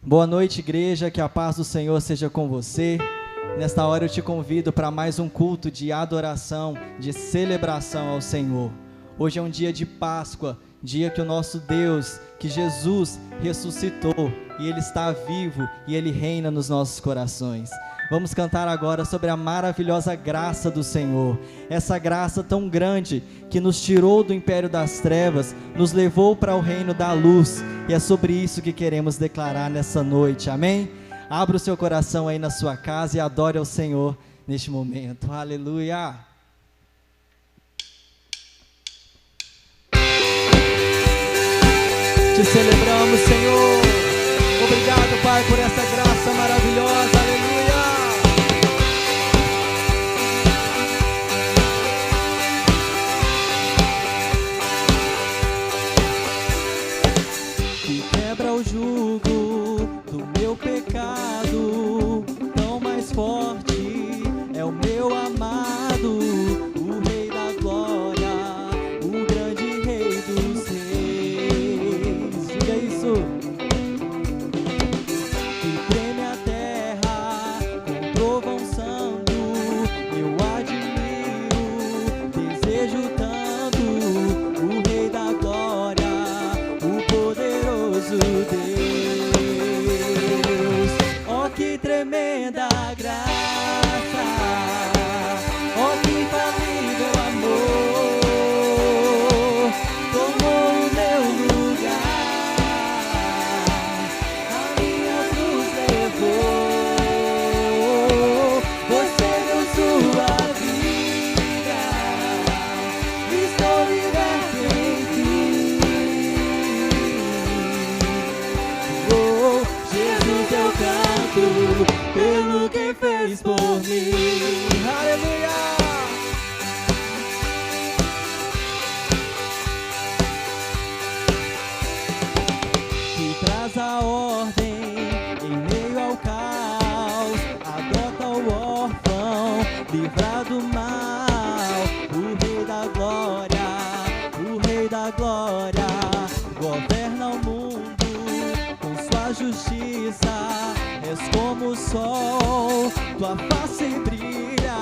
Boa noite, igreja, que a paz do Senhor seja com você. Nesta hora eu te convido para mais um culto de adoração, de celebração ao Senhor. Hoje é um dia de Páscoa, dia que o nosso Deus, que Jesus ressuscitou e Ele está vivo e Ele reina nos nossos corações. Vamos cantar agora sobre a maravilhosa graça do Senhor, essa graça tão grande que nos tirou do império das trevas, nos levou para o reino da luz, e é sobre isso que queremos declarar nessa noite, amém? Abra o seu coração aí na sua casa e adore ao Senhor neste momento, aleluia! Te celebramos, Senhor, obrigado, Pai, por essa graça maravilhosa, aleluia! O jugo do meu pecado, tão mais forte é o meu amado, o Rei da Glória, o grande Rei dos Reis. Diga isso. Que treme a terra com trovão santo, eu admiro, desejo tanto o Rei da Glória, o poderoso Deus. Oh, que tremenda graça, oh, que infalível amor, tomou o meu lugar, a minha cruz levou, você deu sua vida, estou liberto em ti. Oh, Jesus, eu canto pelo que fez por mim. Aleluia! Que traz a ordem em meio ao caos, adota o órfão, livra do mal, o Rei da Glória, o Rei da Glória, governa o mundo com sua justiça, és como o sol, tua face brilha,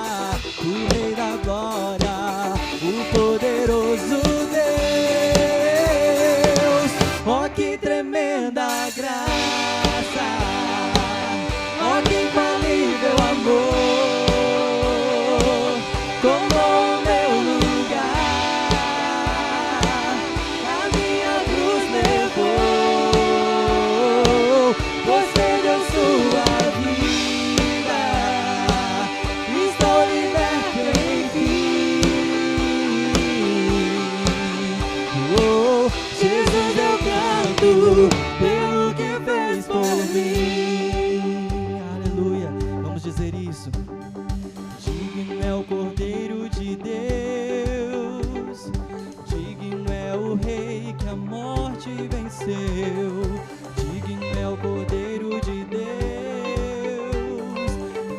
o Rei da Glória, o poderoso Deus. Oh, que tremenda graça, oh, que infalível amor, tomou o meu lugar, a minha cruz levou, você deu sua vida, estou liberto em ti. Oh, Jesus, eu canto pelo que fez por mim. Aleluia, vamos dizer isso. Digno é o Cordeiro de Deus, digno é o Rei que a morte venceu, digno é o Cordeiro de Deus,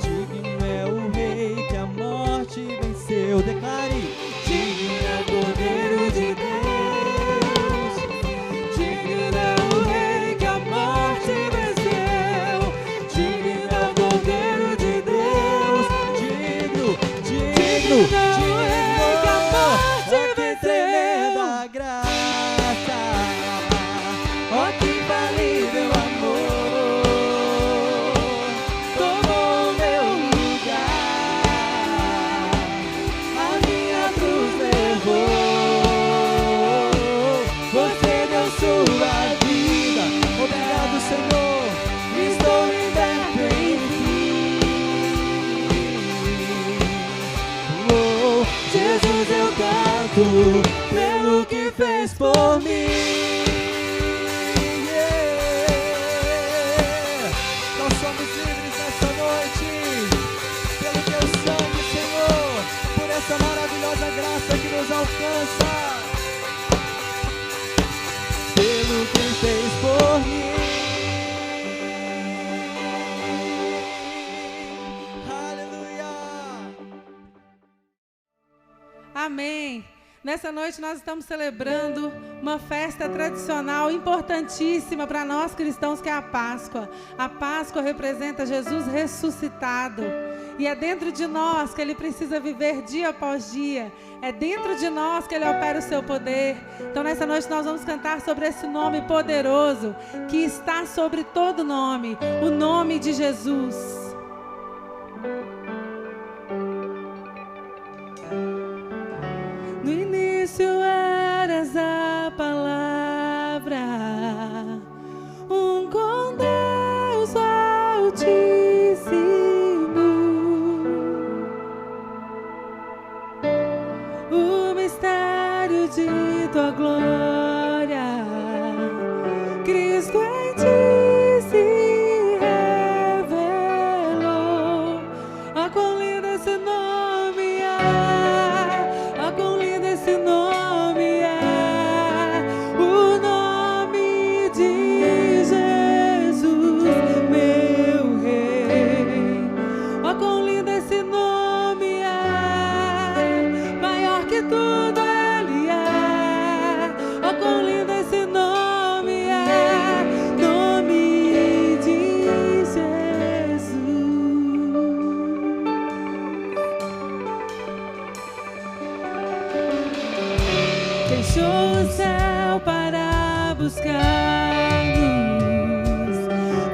digno é o Rei que a morte venceu. Declare: digno é o Cordeiro de Deus, digno é o Rei que a morte venceu, digno é o Cordeiro de Deus, digno, digno, digno. Oh, que tremenda graça, oh, que infalível amor, tomou o meu lugar, a minha cruz levou, você deu sua vida. Obrigado, Senhor, estou liberto em ti. Oh, Jesus, eu canto pelo que fez por mim. Yeah. Nós somos livres nessa noite, pelo teu sangue, Senhor, por essa maravilhosa graça que nos alcança, pelo que fez por mim. Aleluia! Amém. Nessa noite nós estamos celebrando uma festa tradicional importantíssima para nós cristãos, que é a Páscoa. A Páscoa representa Jesus ressuscitado. E é dentro de nós que Ele precisa viver dia após dia. É dentro de nós que Ele opera o seu poder. Então nessa noite nós vamos cantar sobre esse nome poderoso que está sobre todo nome, o nome de Jesus. No início eras a palavra, com Deus Altíssimo. O mistério de tua glória, Cristo em ti se revelou. Ah, quão lindo esse nome é, ah, quão lindo esse nome é, o nome de Jesus, meu Rei. Ah, quão lindo esse nome é, maior que tudo Ele é. Ah, quão lindo esse nome é, nome de Jesus. Deixou o céu para buscar-nos,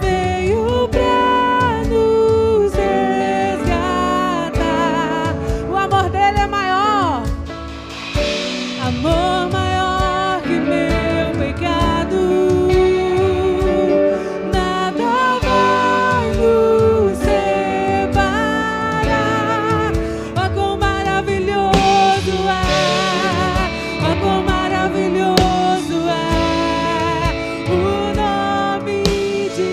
veio pra nos resgatar. O amor dele é maior, amor maior que meu pecado. Nada vai nos separar. Oh, quão maravilhoso é, oh, quão maravilhoso é o nome de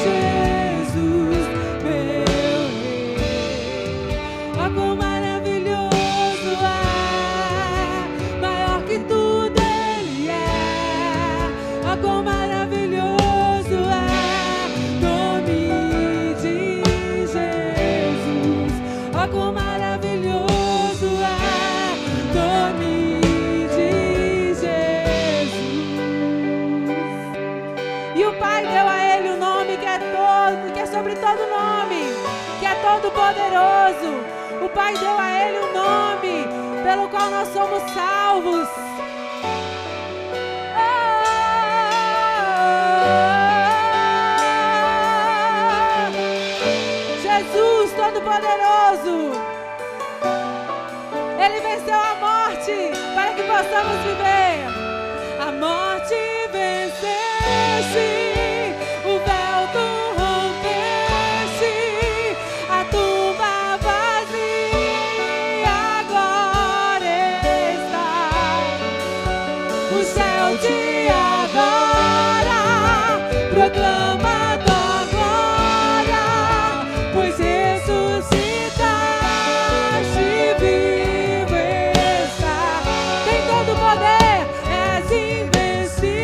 Jesus, meu Rei. Oh, quão maravilhoso é, maior que tudo Ele é. Oh, quão maravilhoso é o nome de Jesus. Oh, quão maravilhoso é o nome de Jesus. E o Pai deu a Ele o nome que é sobre todo nome, que é todo poderoso. O Pai deu a Ele o nome pelo qual nós somos salvos. Jesus Todo-Poderoso, Ele venceu a morte para que possamos viver. A morte venceste, o véu tu rompeste, a tumba vazia agora está. O céu te adora, proclama tua glória, pois ressuscitaste, vivo está. Tem todo o poder, és invencível,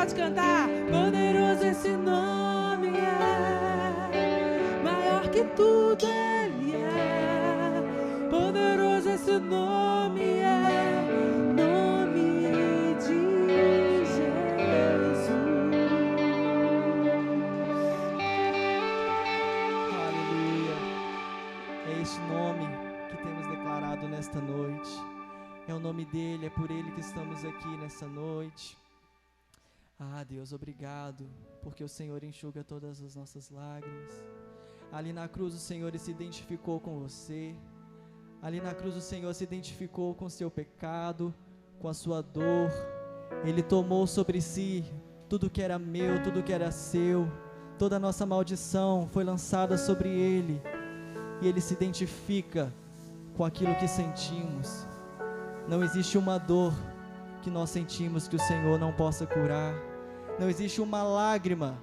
Pode cantar. Poderoso esse nome é, maior que tudo Ele é. Poderoso esse nome é, nome de Jesus. Aleluia. É este nome que temos declarado nesta noite. É o nome dele, é por ele que estamos aqui nessa noite. Ah, Deus, obrigado, porque o Senhor enxuga todas as nossas lágrimas. Ali na cruz o Senhor se identificou com você. Ali na cruz o Senhor se identificou com o seu pecado, com a sua dor. Ele tomou sobre si tudo que era meu, tudo que era seu. Toda a nossa maldição foi lançada sobre ele. E ele se identifica com aquilo que sentimos. Não existe uma dor que nós sentimos que o Senhor não possa curar. Não existe uma lágrima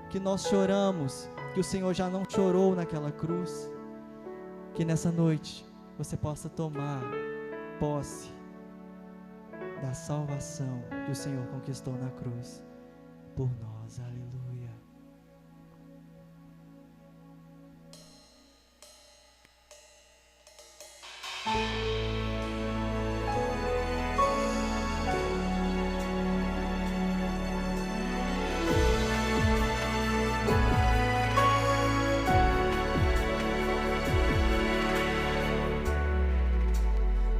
que nós choramos que o Senhor já não chorou naquela cruz. Que nessa noite você possa tomar posse da salvação que o Senhor conquistou na cruz por nós. Aleluia.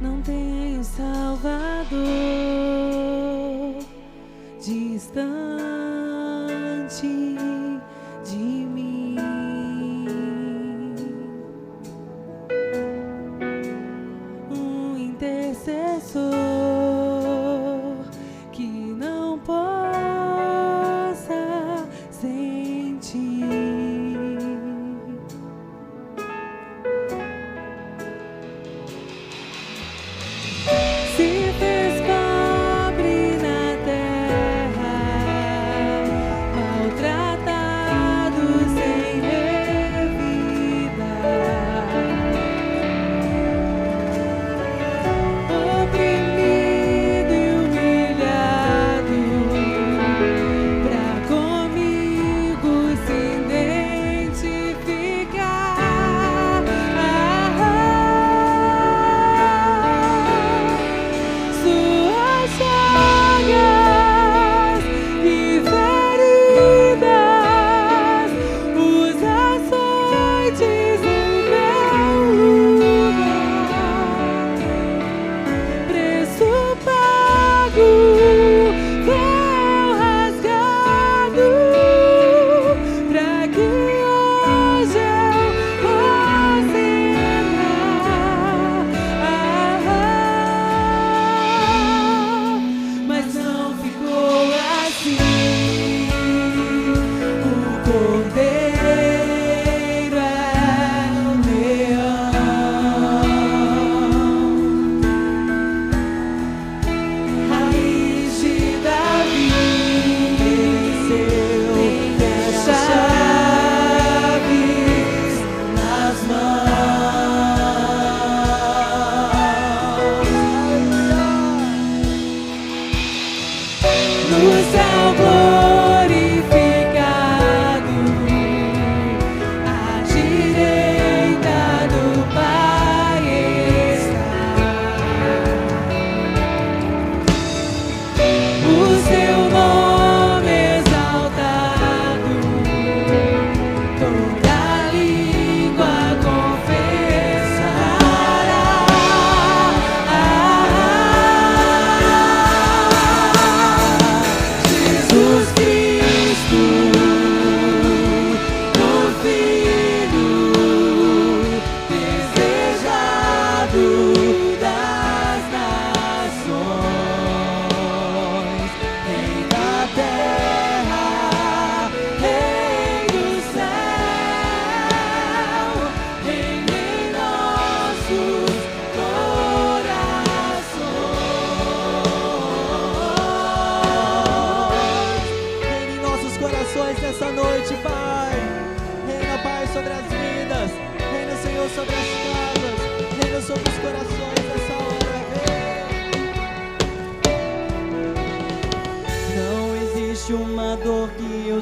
Não tenho Salvador distante de mim, um intercessor que não possa sentir. Se fez pobre na terra, maltratado sem revida, oprimido e humilhado, pra comigo se identificar. Suas chagas e feridas, os açoites em meu lugar, preço pago, véu rasgado, pra que hoje eu possa entrar. Mas não ficou assim. O Cordeiro é o leão, raiz de Davi, venceu, tem as chaves nas mãos. No céu glorificado, à direita do Pai está. O seu nome exaltado, toda língua confessará. Jesus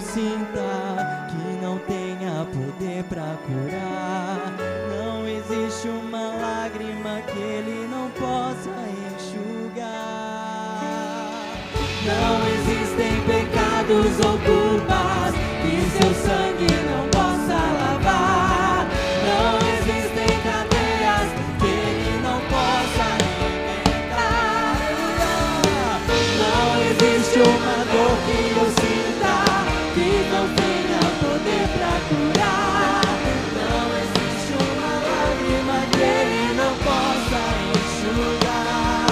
sinta, que não tenha poder para curar. Não existe uma lágrima que Ele não possa enxugar. Não existem pecados ou culpas que seu sangue não possa lavar. Não existem cadeias que Ele não possa arrebentar. Não existe uma dor que eu sinta que não tenha poder pra curar. Não existe uma lágrima que Ele não possa enxugar.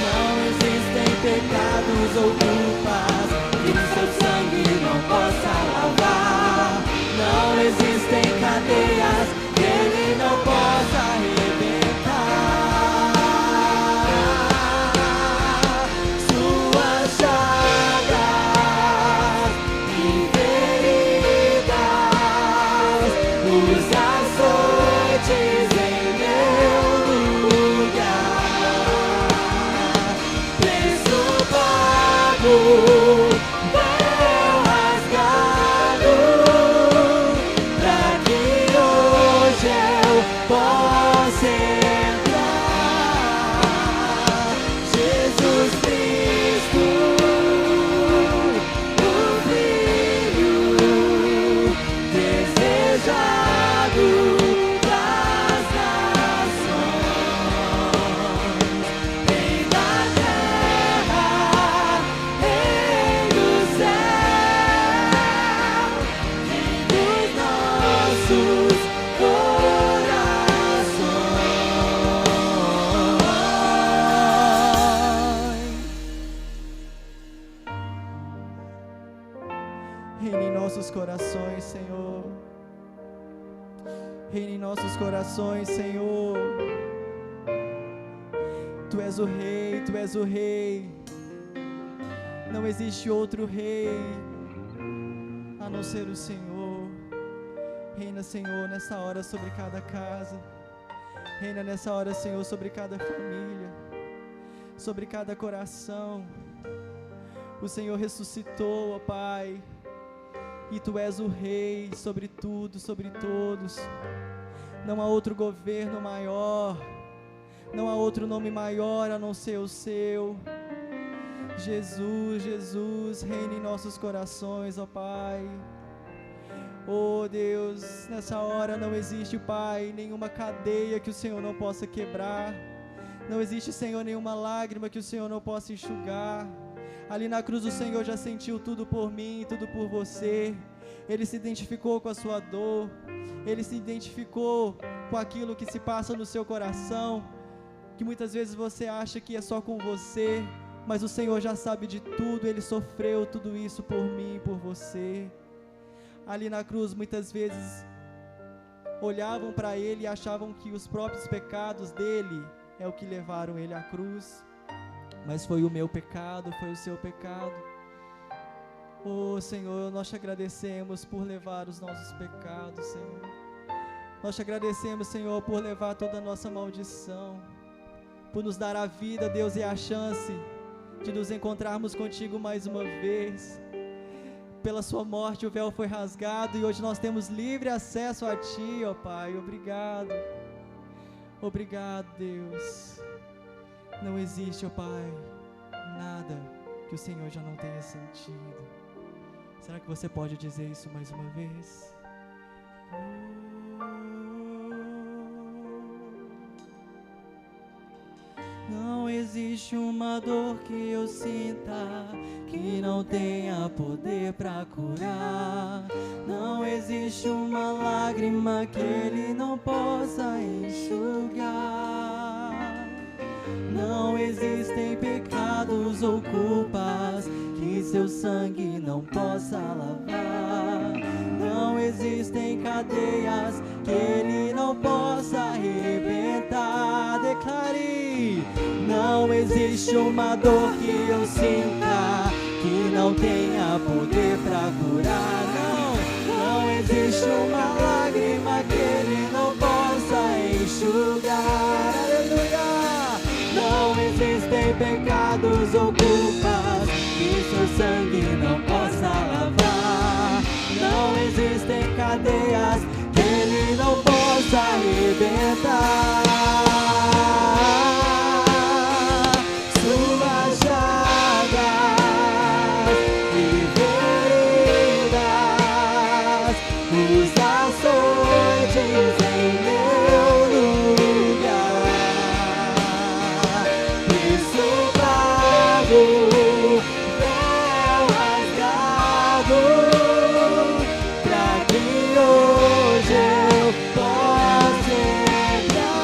Não existem pecados ou culpas que seu sangue não possa lavar. Não existem cadeias que Ele não possa arrebentar. Suas chagas e feridas, os açoites em meu lugar, preço pago, véu rasgado, pra que hoje eu possa entrar. Jesus Cristo, o Filho desejado das nações, Rei da terra, Rei do céu, Rei dos nossos corações. Reina em nossos corações, Senhor. Reina em nossos corações, Senhor. Tu és o Rei, Tu és o Rei. Não existe outro Rei a não ser o Senhor. Reina, Senhor, nessa hora sobre cada casa. Reina nessa hora, Senhor, sobre cada família, sobre cada coração. O Senhor ressuscitou, ó Pai, e Tu és o Rei sobre tudo, sobre todos. Não há outro governo maior, não há outro nome maior a não ser o Seu. Jesus, Jesus, reina em nossos corações, ó Pai. Oh Deus, nessa hora não existe, Pai, nenhuma cadeia que o Senhor não possa quebrar. Não existe, Senhor, nenhuma lágrima que o Senhor não possa enxugar. Ali na cruz o Senhor já sentiu tudo por mim, tudo por você. Ele se identificou com a sua dor. Ele se identificou com aquilo que se passa no seu coração, que muitas vezes você acha que é só com você, mas o Senhor já sabe de tudo. Ele sofreu tudo isso por mim e por você. Ali na cruz muitas vezes olhavam para Ele e achavam que os próprios pecados dele é o que levaram Ele à cruz. Mas foi o meu pecado, foi o seu pecado. Oh Senhor, nós te agradecemos por levar os nossos pecados, Senhor. Nós te agradecemos, Senhor, por levar toda a nossa maldição, por nos dar a vida, Deus, e a chance de nos encontrarmos contigo mais uma vez. Pela sua morte o véu foi rasgado e hoje nós temos livre acesso a Ti, ó Pai. Obrigado. Obrigado, Deus. Não existe, ó Pai, nada que o Senhor já não tenha sentido. Será que você pode dizer isso mais uma vez? Não existe uma dor que eu sinta que não tenha poder pra curar. Não existe uma lágrima que Ele não possa enxugar. Não existem pecados ou culpas que seu sangue não possa lavar. Não existem cadeias que Ele não possa arrebentar. Declare: não existe uma dor que eu sinta que não tenha poder pra curar. Não existe uma lágrima que Ele não possa enxugar. Aleluia! Não existem pecados ou culpas que seu sangue não possa lavar. cadeias que Ele não possa arrebentar. Suas chagas e feridas, os açoites em meu lugar. Isso pago, véu rasgado, pra que hoje eu possa entrar.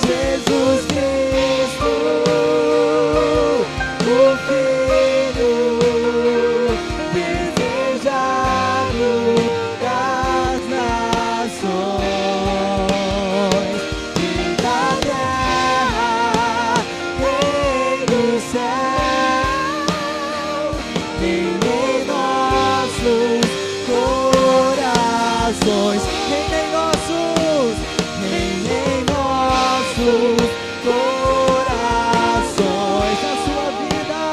Jesus Cristo, o Filho desejado das nações e da terra, Rei do céu, em nossos corações, em nossos corações, a sua vida,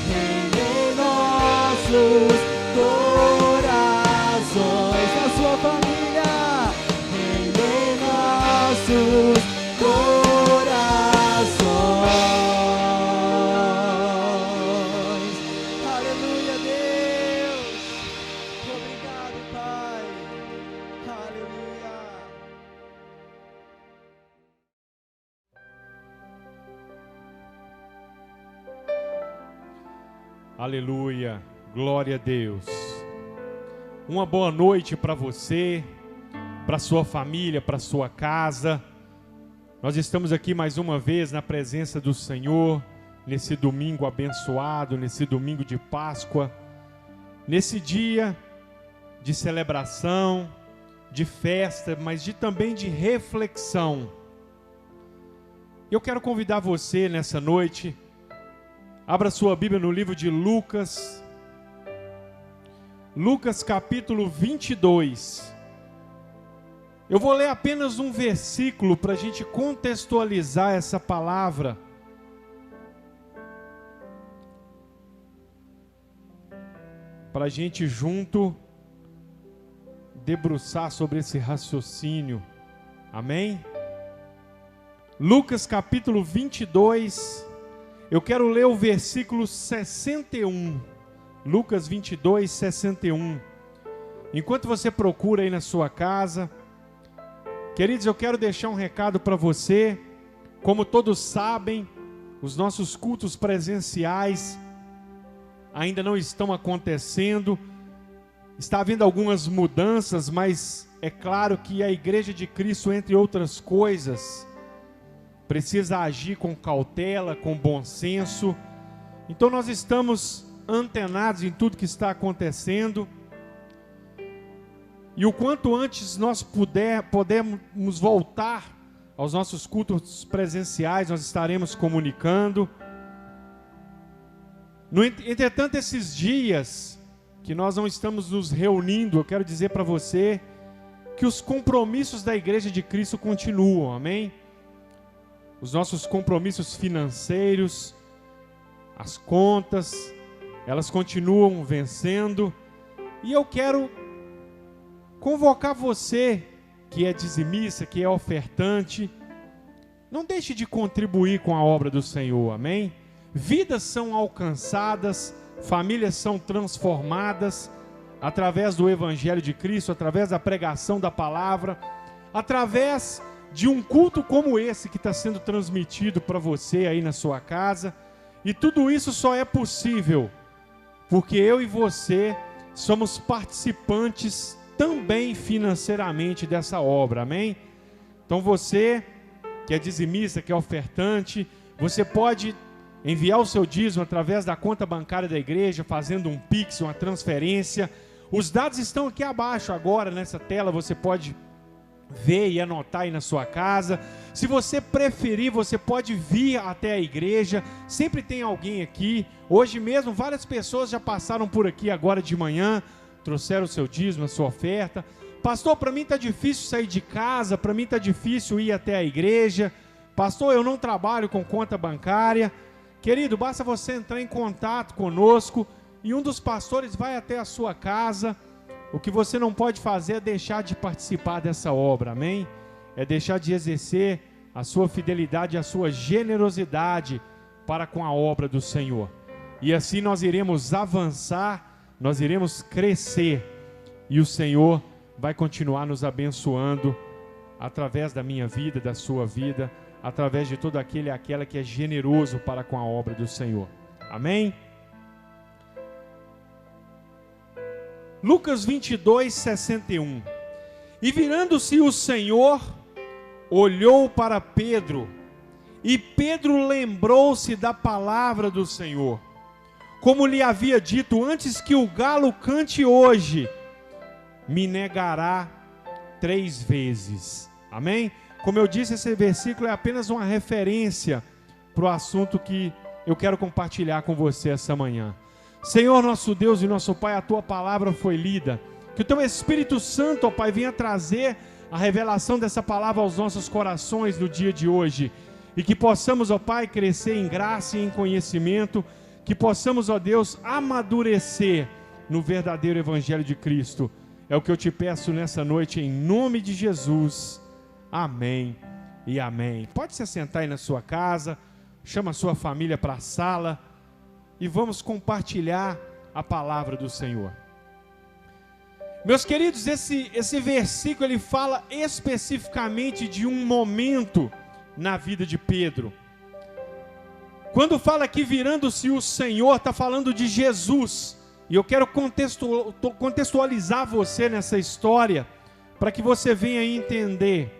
em nossos corações, a sua família, em nossos corações. Aleluia, Deus. Obrigado, Pai. Aleluia. Aleluia, glória a Deus. Uma boa noite para você, para sua família, para sua casa. Nós estamos aqui mais uma vez na presença do Senhor, nesse domingo abençoado, nesse domingo de Páscoa, nesse dia de celebração, de festa, mas também de reflexão. Eu quero convidar você nessa noite. Abra sua Bíblia no livro de Lucas, capítulo 22. Eu vou ler apenas um versículo para a gente contextualizar essa palavra. Para a gente junto debruçar sobre esse raciocínio. Amém? Lucas capítulo 22. Eu quero ler o versículo 61, Lucas 22, 61. Enquanto você procura aí na sua casa, queridos, eu quero deixar um recado para você. Como todos sabem, os nossos cultos presenciais ainda não estão acontecendo. Está havendo algumas mudanças, mas é claro que a Igreja de Cristo, entre outras coisas, precisa agir com cautela, com bom senso. Então nós estamos antenados em tudo que está acontecendo. E o quanto antes nós pudermos voltar aos nossos cultos presenciais, nós estaremos comunicando. Entretanto, esses dias que nós não estamos nos reunindo, eu quero dizer para você que os compromissos da Igreja de Cristo continuam, amém? Os nossos compromissos financeiros, as contas, elas continuam vencendo. E eu quero convocar você, que é dizimista, que é ofertante, não deixe de contribuir com a obra do Senhor, amém? Vidas são alcançadas, famílias são transformadas, através do Evangelho de Cristo, através da pregação da palavra, através de um culto como esse que está sendo transmitido para você aí na sua casa. E tudo isso só é possível porque eu e você somos participantes também financeiramente dessa obra, amém? Então você que é dizimista, que é ofertante, você pode enviar o seu dízimo através da conta bancária da igreja, fazendo um Pix, uma transferência. Os dados estão aqui abaixo agora nessa tela, você pode ver e anotar aí na sua casa. Se você preferir, você pode vir até a igreja, sempre tem alguém aqui. Hoje mesmo várias pessoas já passaram por aqui agora de manhã, trouxeram o seu dízimo, a sua oferta. Pastor, para mim está difícil sair de casa, para mim está difícil ir até a igreja. Pastor, eu não trabalho com conta bancária. Querido, basta você entrar em contato conosco e um dos pastores vai até a sua casa. o que você não pode fazer é deixar de participar dessa obra, amém? É deixar de exercer a sua fidelidade, a sua generosidade para com a obra do Senhor. E assim nós iremos avançar, nós iremos crescer, e o Senhor vai continuar nos abençoando através da minha vida, da sua vida, através de todo aquele e aquela que é generoso para com a obra do Senhor. Amém? Lucas 22, 61. E virando-se o Senhor, olhou para Pedro, e Pedro lembrou-se da palavra do Senhor, como lhe havia dito: antes que o galo cante hoje, me negará 3 vezes. Amém? Como eu disse, esse versículo é apenas uma referência para o assunto que eu quero compartilhar com você essa manhã. Senhor, nosso Deus e nosso Pai, a Tua palavra foi lida. Que o Teu Espírito Santo, ó Pai, venha trazer a revelação dessa palavra aos nossos corações no dia de hoje. E que possamos, ó Pai, crescer em graça e em conhecimento. Que possamos, ó Deus, amadurecer no verdadeiro Evangelho de Cristo. É o que eu te peço nessa noite, em nome de Jesus. Amém e amém. Pode se assentar aí na sua casa, chama a sua família para a sala e vamos compartilhar a palavra do Senhor. Meus queridos, esse versículo ele fala especificamente de um momento na vida de Pedro. Quando fala que virando-se o Senhor, está falando de Jesus. E eu quero contextualizar você nessa história, para que você venha entender.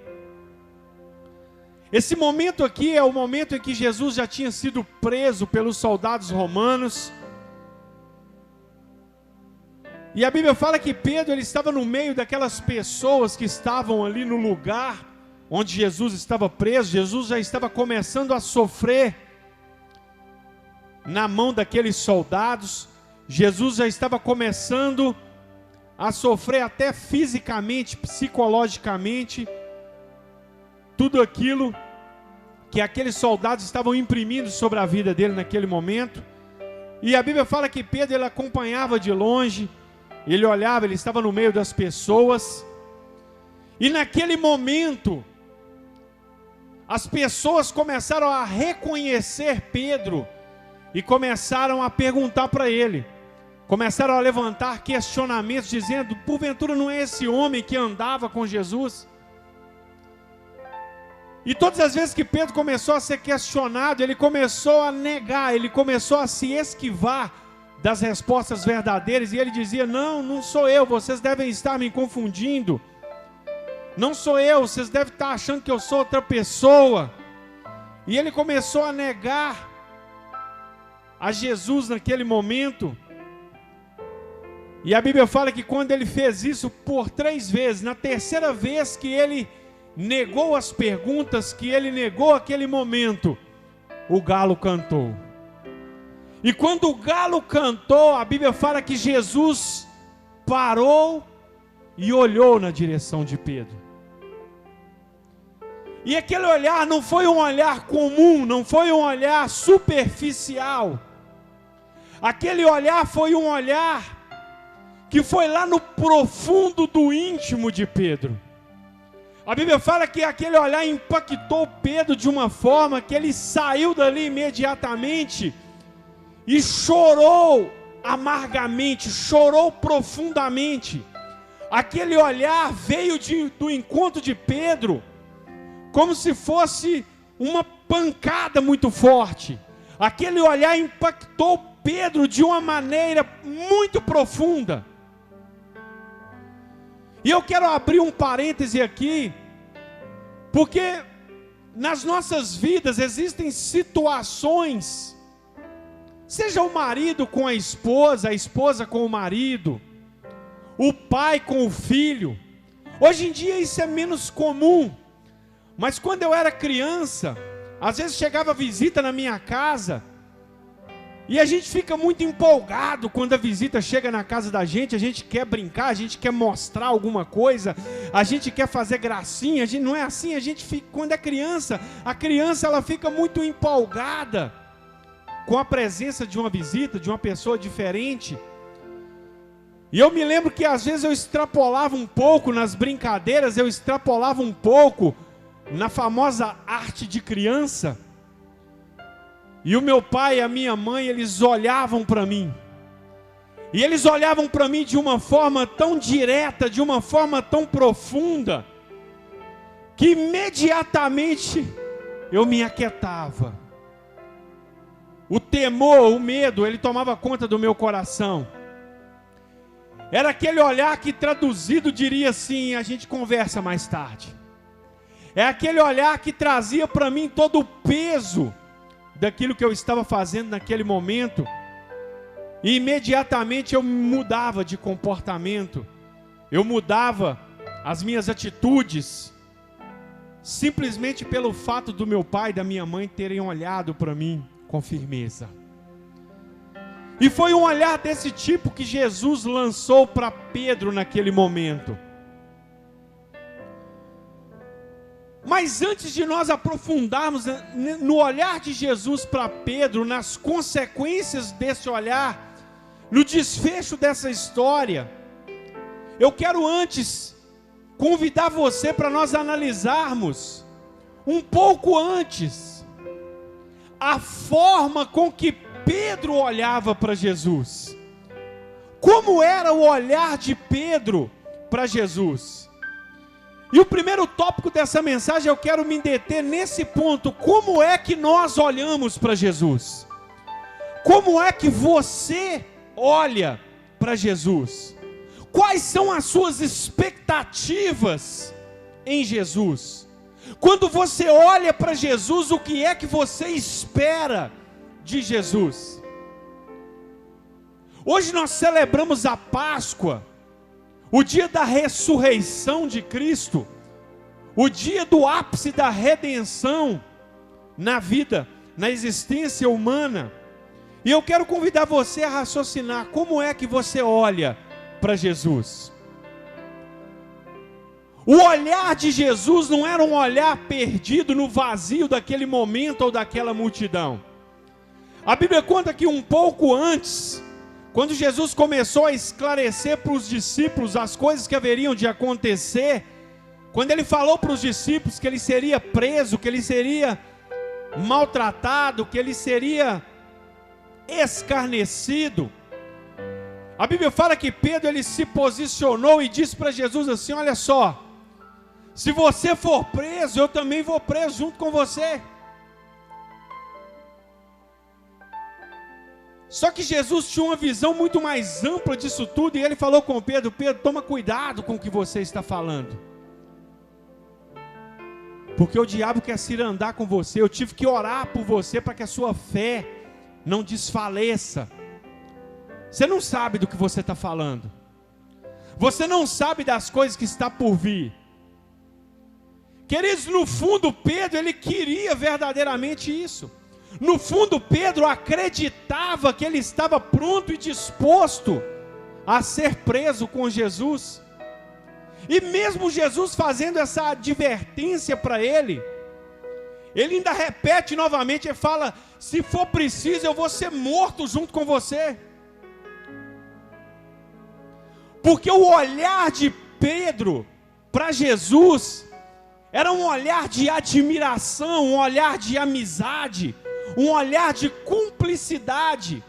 Esse momento aqui é o momento em que Jesus já tinha sido preso pelos soldados romanos. E a Bíblia fala que Pedro ele estava no meio daquelas pessoas que estavam ali no lugar onde Jesus estava preso. Jesus já estava começando a sofrer na mão daqueles soldados. Jesus já estava começando a sofrer até fisicamente, psicologicamente, tudo aquilo que aqueles soldados estavam imprimindo sobre a vida dele naquele momento. E a Bíblia fala que Pedro ele acompanhava de longe, ele olhava, ele estava no meio das pessoas. E naquele momento, as pessoas começaram a reconhecer Pedro e começaram a perguntar para ele. Começaram a levantar questionamentos, dizendo: porventura não é esse homem que andava com Jesus? E todas as vezes que Pedro começou a ser questionado, ele começou a negar, ele começou a se esquivar das respostas verdadeiras, e ele dizia: não sou eu, vocês devem estar me confundindo, não sou eu, vocês devem estar achando que eu sou outra pessoa. E ele começou a negar a Jesus naquele momento. E a Bíblia fala que quando ele fez isso por 3 vezes, na terceira vez que ele negou as perguntas, que ele negou aquele momento, o galo cantou. E quando o galo cantou, a Bíblia fala que Jesus parou e olhou na direção de Pedro. E aquele olhar não foi um olhar comum, não foi um olhar superficial. Aquele olhar foi um olhar que foi lá no profundo do íntimo de Pedro. A Bíblia fala que aquele olhar impactou Pedro de uma forma que ele saiu dali imediatamente e chorou amargamente, chorou profundamente. Aquele olhar veio do encontro de Pedro como se fosse uma pancada muito forte. Aquele olhar impactou Pedro de uma maneira muito profunda. E eu quero abrir um parêntese aqui, porque nas nossas vidas existem situações, seja o marido com a esposa com o marido, o pai com o filho. Hoje em dia isso é menos comum, mas quando eu era criança, às vezes chegava visita na minha casa, e a gente fica muito empolgado quando a visita chega na casa da gente. A gente quer brincar, a gente quer mostrar alguma coisa, a gente quer fazer gracinha. Não é assim, a gente fica, quando é criança, a criança ela fica muito empolgada com a presença de uma visita, de uma pessoa diferente. E eu me lembro que às vezes eu extrapolava um pouco nas brincadeiras, eu extrapolava um pouco na famosa arte de criança. E o meu pai e a minha mãe, eles olhavam para mim. E eles olhavam para mim de uma forma tão direta, de uma forma tão profunda, que imediatamente eu me aquietava. O temor, o medo, ele tomava conta do meu coração. Era aquele olhar que traduzido diria assim: a gente conversa mais tarde. É aquele olhar que trazia para mim todo o peso daquilo que eu estava fazendo naquele momento. E imediatamente eu mudava de comportamento. Eu mudava as minhas atitudes. Simplesmente pelo fato do meu pai e da minha mãe terem olhado para mim com firmeza. E foi um olhar desse tipo que Jesus lançou para Pedro naquele momento. Mas antes de nós aprofundarmos no olhar de Jesus para Pedro, nas consequências desse olhar, no desfecho dessa história, eu quero antes convidar você para nós analisarmos um pouco antes a forma com que Pedro olhava para Jesus. Como era o olhar de Pedro para Jesus? E o primeiro tópico dessa mensagem, eu quero me deter nesse ponto. Como é que nós olhamos para Jesus? Como é que você olha para Jesus? Quais são as suas expectativas em Jesus? Quando você olha para Jesus, o que é que você espera de Jesus? Hoje nós celebramos a Páscoa, o dia da ressurreição de Cristo, o dia do ápice da redenção na vida, na existência humana. E eu quero convidar você a raciocinar como é que você olha para Jesus. O olhar de Jesus não era um olhar perdido no vazio daquele momento ou daquela multidão. A Bíblia conta que um pouco antes, quando Jesus começou a esclarecer para os discípulos as coisas que haveriam de acontecer, quando ele falou para os discípulos que ele seria preso, que ele seria maltratado, que ele seria escarnecido, a Bíblia fala que Pedro ele se posicionou e disse para Jesus assim: olha só, se você for preso, eu também vou preso junto com você. Só que Jesus tinha uma visão muito mais ampla disso tudo, e ele falou com Pedro: Pedro, toma cuidado com o que você está falando, porque o diabo quer se andar com você. Eu tive que orar por você para que a sua fé não desfaleça. Você não sabe do que você está falando, você não sabe das coisas que está por vir. Queridos, no fundo Pedro ele queria verdadeiramente isso. No fundo Pedro acreditava que ele estava pronto e disposto a ser preso com Jesus. E mesmo Jesus fazendo essa advertência para ele ainda repete novamente, ele fala: se for preciso eu vou ser morto junto com você. Porque o olhar de Pedro para Jesus era um olhar de admiração, um olhar de amizade, um olhar de cumplicidade.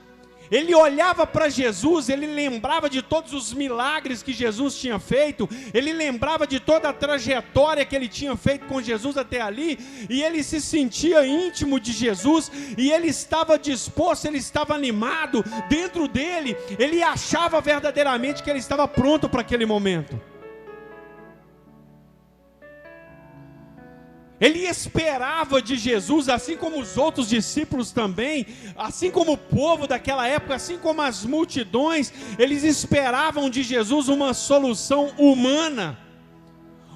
Ele olhava para Jesus, ele lembrava de todos os milagres que Jesus tinha feito, ele lembrava de toda a trajetória que ele tinha feito com Jesus até ali, e ele se sentia íntimo de Jesus, e ele estava disposto, ele estava animado dentro dele, ele achava verdadeiramente que ele estava pronto para aquele momento. Ele esperava de Jesus, assim como os outros discípulos também, assim como o povo daquela época, assim como as multidões, eles esperavam de Jesus uma solução humana,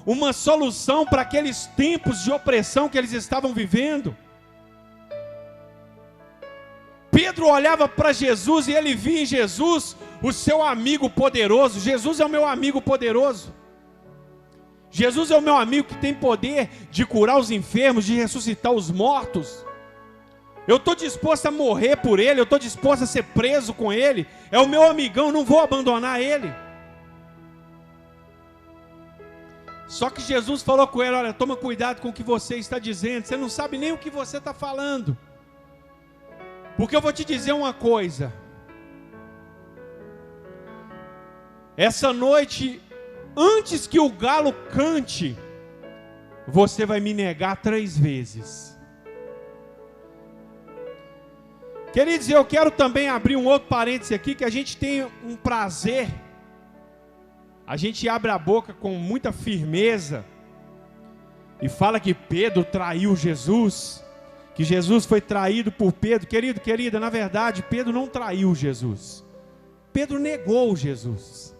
uma solução para aqueles tempos de opressão que eles estavam vivendo. Pedro olhava para Jesus e ele via em Jesus o seu amigo poderoso. Jesus é o meu amigo poderoso. Jesus é o meu amigo que tem poder de curar os enfermos, de ressuscitar os mortos. eu estou disposto a morrer por ele, eu estou disposto a ser preso com ele, é o meu amigão, não vou abandonar ele. Só que Jesus falou com ele: olha, toma cuidado com o que você está dizendo, você não sabe nem o que você está falando. Porque eu vou te dizer uma coisa, essa noite, antes que o galo cante, você vai me negar 3 vezes. Queridos, eu quero também abrir um outro parêntese aqui, que a gente tem um prazer, a gente abre a boca com muita firmeza, e fala que Pedro traiu Jesus, que Jesus foi traído por Pedro. Querido, querida, na verdade, Pedro não traiu Jesus, Pedro negou Jesus.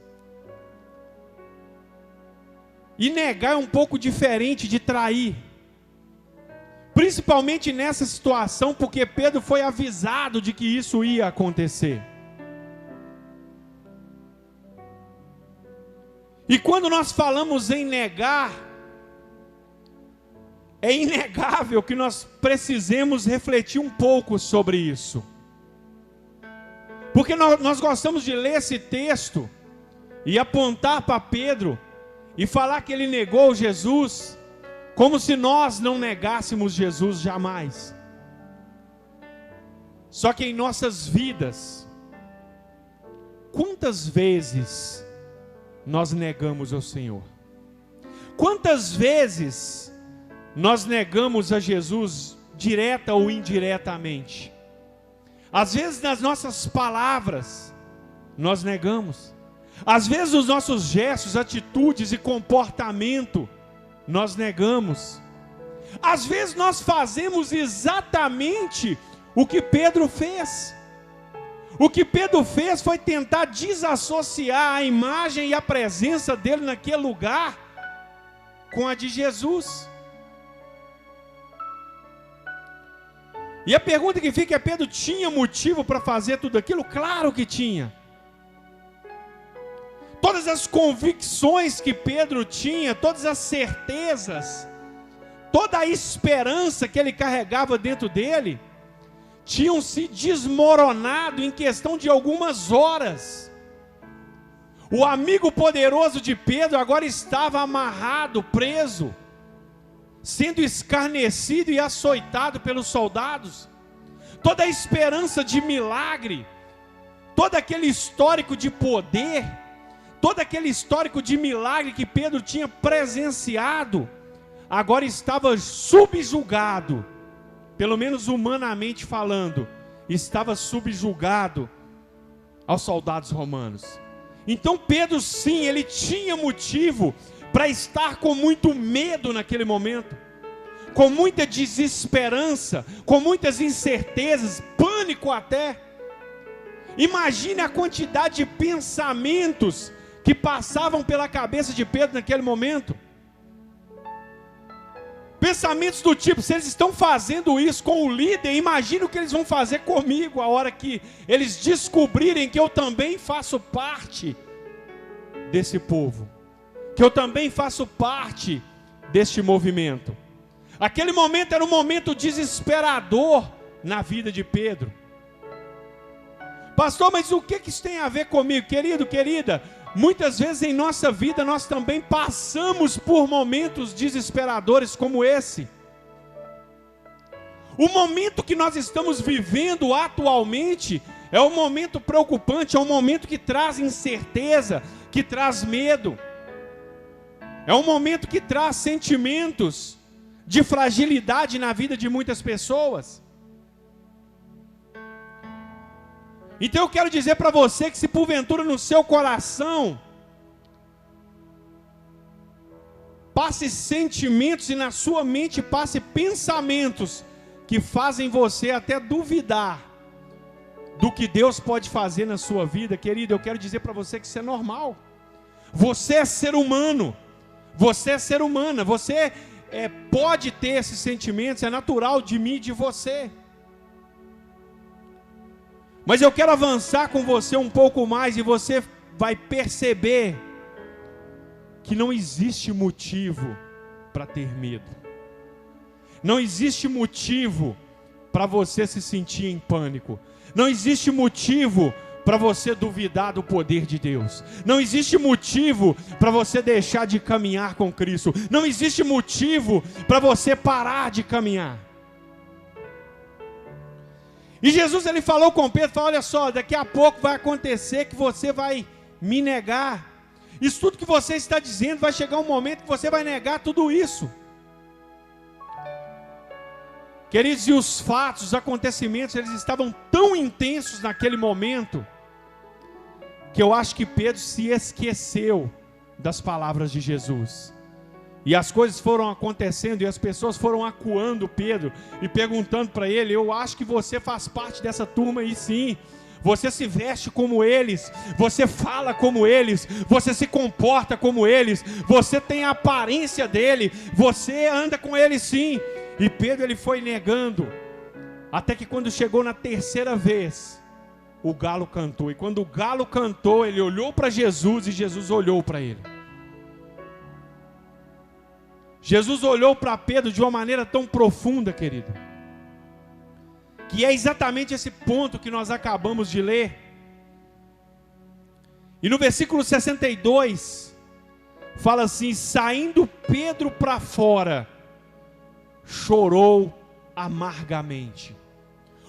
E negar é um pouco diferente de trair, principalmente nessa situação, porque Pedro foi avisado de que isso ia acontecer. E quando nós falamos em negar, é inegável que nós precisemos refletir um pouco sobre isso. Porque nós gostamos de ler esse texto e apontar para Pedro e falar que ele negou Jesus, como se nós não negássemos Jesus jamais. Só que em nossas vidas, quantas vezes nós negamos ao Senhor? Quantas vezes nós negamos a Jesus, direta ou indiretamente? Às vezes nas nossas palavras, nós negamos. Às vezes os nossos gestos, atitudes e comportamento, nós negamos. Às vezes nós fazemos exatamente o que Pedro fez. O que Pedro fez foi tentar desassociar a imagem e a presença dele naquele lugar com a de Jesus. E a pergunta que fica é: Pedro tinha motivo para fazer tudo aquilo? Claro que tinha. Todas as convicções que Pedro tinha, todas as certezas, toda a esperança que ele carregava dentro dele, tinham se desmoronado em questão de algumas horas. O amigo poderoso de Pedro agora estava amarrado, preso, sendo escarnecido e açoitado pelos soldados. Toda a esperança de milagre, todo aquele histórico de poder, todo aquele histórico de milagre que Pedro tinha presenciado, agora estava subjugado, pelo menos humanamente falando, estava subjugado aos soldados romanos. Então Pedro, sim, ele tinha motivo para estar com muito medo naquele momento, com muita desesperança, com muitas incertezas, pânico até. Imagine a quantidade de pensamentos que passavam pela cabeça de Pedro naquele momento. Pensamentos do tipo: se eles estão fazendo isso com o líder, imagina o que eles vão fazer comigo a hora que eles descobrirem que eu também faço parte desse povo, que eu também faço parte deste movimento. Aquele momento era um momento desesperador na vida de Pedro. Pastor, mas o que isso tem a ver comigo? Querido, querida, muitas vezes em nossa vida nós também passamos por momentos desesperadores como esse. O momento que nós estamos vivendo atualmente é um momento preocupante, é um momento que traz incerteza, que traz medo. É um momento que traz sentimentos de fragilidade na vida de muitas pessoas. Então eu quero dizer para você que se porventura no seu coração passe sentimentos e na sua mente passe pensamentos que fazem você até duvidar do que Deus pode fazer na sua vida, querido, eu quero dizer para você que isso é normal. Você é ser humano, você é ser humana, você pode ter esses sentimentos, é natural de mim e de você. Mas eu quero avançar com você um pouco mais e você vai perceber que não existe motivo para ter medo. Não existe motivo para você se sentir em pânico. Não existe motivo para você duvidar do poder de Deus. Não existe motivo para você deixar de caminhar com Cristo. Não existe motivo para você parar de caminhar. E Jesus, ele falou com Pedro, falou: olha só, daqui a pouco vai acontecer que você vai me negar. Isso tudo que você está dizendo, vai chegar um momento que você vai negar tudo isso. Queridos, e os fatos, os acontecimentos, eles estavam tão intensos naquele momento, que eu acho que Pedro se esqueceu das palavras de Jesus. E as coisas foram acontecendo, e as pessoas foram acuando Pedro, e perguntando para ele: eu acho que você faz parte dessa turma aí sim. Você se veste como eles, você fala como eles, você se comporta como eles, você tem a aparência dele, você anda com eles sim. E Pedro, ele foi negando, até que quando chegou na terceira vez, o galo cantou. E quando o galo cantou, ele olhou para Jesus e Jesus olhou para ele. Jesus olhou para Pedro de uma maneira tão profunda, querido, que é exatamente esse ponto que nós acabamos de ler. E no versículo 62, fala assim: saindo Pedro para fora, chorou amargamente.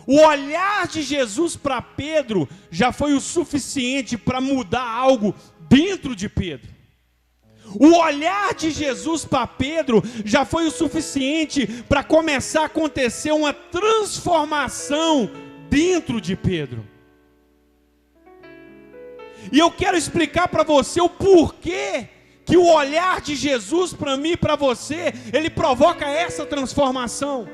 O olhar de Jesus para Pedro já foi o suficiente para mudar algo dentro de Pedro. O olhar de Jesus para Pedro já foi o suficiente para começar a acontecer uma transformação dentro de Pedro. E eu quero explicar para você o porquê que o olhar de Jesus para mim e para você, ele provoca essa transformação.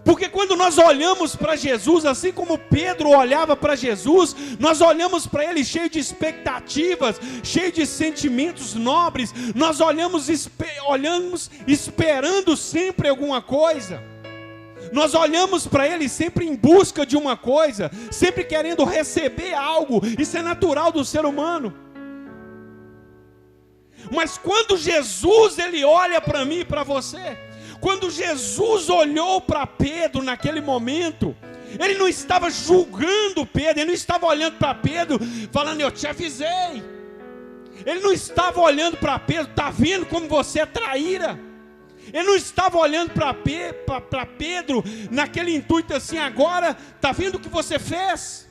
Porque quando nós olhamos para Jesus, assim como Pedro olhava para Jesus, nós olhamos para ele cheio de expectativas, cheio de sentimentos nobres, nós olhamos esperando sempre alguma coisa. Nós olhamos para ele sempre em busca de uma coisa, sempre querendo receber algo. Isso é natural do ser humano. Mas quando Jesus, ele olha para mim e para você, quando Jesus olhou para Pedro naquele momento, ele não estava julgando Pedro, ele não estava olhando para Pedro falando: eu te avisei. Ele não estava olhando para Pedro: está vendo como você é traíra. Ele não estava olhando para Pedro naquele intuito assim: agora está vendo o que você fez.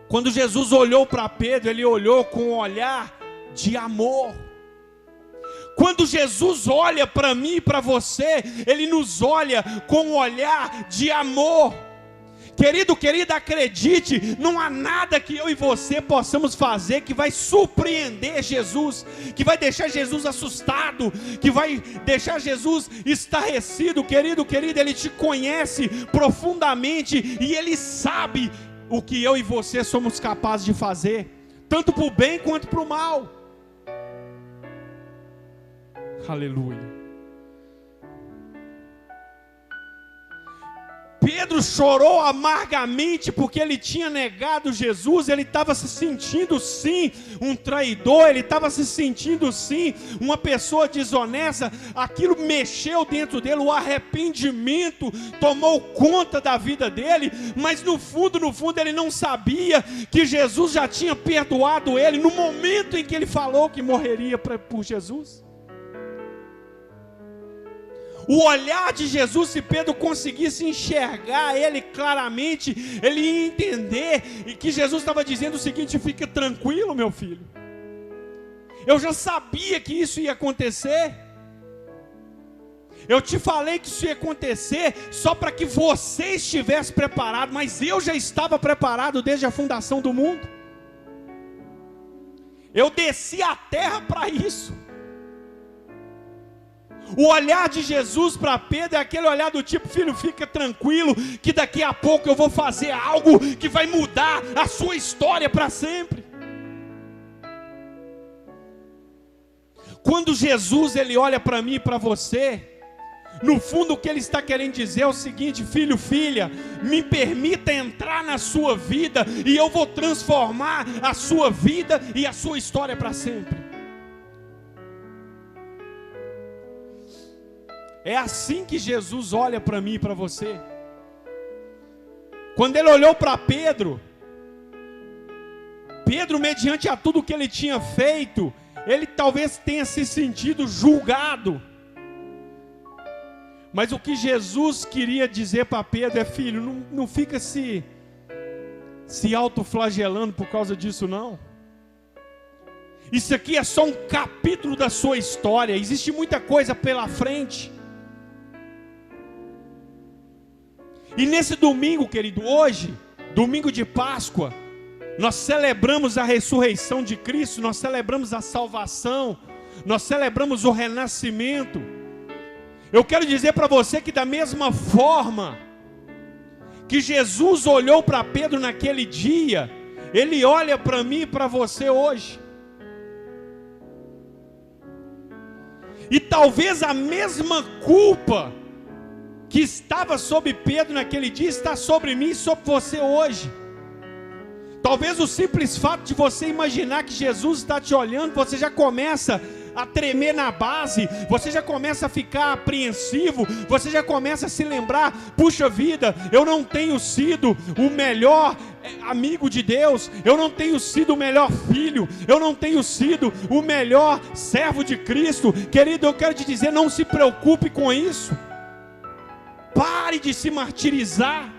Quando Jesus olhou para Pedro, ele olhou com um olhar de amor. Quando Jesus olha para mim e para você, ele nos olha com um olhar de amor. Querido, querida, acredite, não há nada que eu e você possamos fazer que vai surpreender Jesus, que vai deixar Jesus assustado, que vai deixar Jesus estarrecido. Querido, querida, ele te conhece profundamente e ele sabe o que eu e você somos capazes de fazer, tanto para o bem quanto para o mal. Aleluia. Pedro chorou amargamente porque ele tinha negado Jesus. Ele estava se sentindo sim um traidor, ele estava se sentindo sim uma pessoa desonesta. Aquilo mexeu dentro dele, o arrependimento tomou conta da vida dele, mas no fundo ele não sabia que Jesus já tinha perdoado ele no momento em que ele falou que morreria por Jesus. O olhar de Jesus, se Pedro conseguisse enxergar ele claramente, ele ia entender que Jesus estava dizendo o seguinte: fique tranquilo, meu filho, eu já sabia que isso ia acontecer. Eu te falei que isso ia acontecer só para que você estivesse preparado, mas eu já estava preparado desde a fundação do mundo. Eu desci à terra para isso. O olhar de Jesus para Pedro é aquele olhar do tipo: filho, fica tranquilo, que daqui a pouco eu vou fazer algo que vai mudar a sua história para sempre. Quando Jesus ele olha para mim e para você, no fundo o que ele está querendo dizer é o seguinte: filho, filha, me permita entrar na sua vida e eu vou transformar a sua vida e a sua história para sempre. É assim que Jesus olha para mim e para você. Quando ele olhou para Pedro, mediante a tudo que ele tinha feito, ele talvez tenha se sentido julgado. Mas o que Jesus queria dizer para Pedro é: filho, não fica se autoflagelando por causa disso não. Isso aqui é só um capítulo da sua história, existe muita coisa pela frente. E nesse domingo, querido, hoje, domingo de Páscoa, nós celebramos a ressurreição de Cristo, nós celebramos a salvação, nós celebramos o renascimento. Eu quero dizer para você que da mesma forma que Jesus olhou para Pedro naquele dia, Ele olha para mim e para você hoje. E talvez a mesma culpa que estava sobre Pedro naquele dia está sobre mim e sobre você hoje. Talvez o simples fato de você imaginar que Jesus está te olhando, você já começa a tremer na base, você já começa a ficar apreensivo, você já começa a se lembrar: puxa vida, eu não tenho sido o melhor amigo de Deus, eu não tenho sido o melhor filho, eu não tenho sido o melhor servo de Cristo. Querido, eu quero te dizer, não se preocupe com isso. Pare de se martirizar.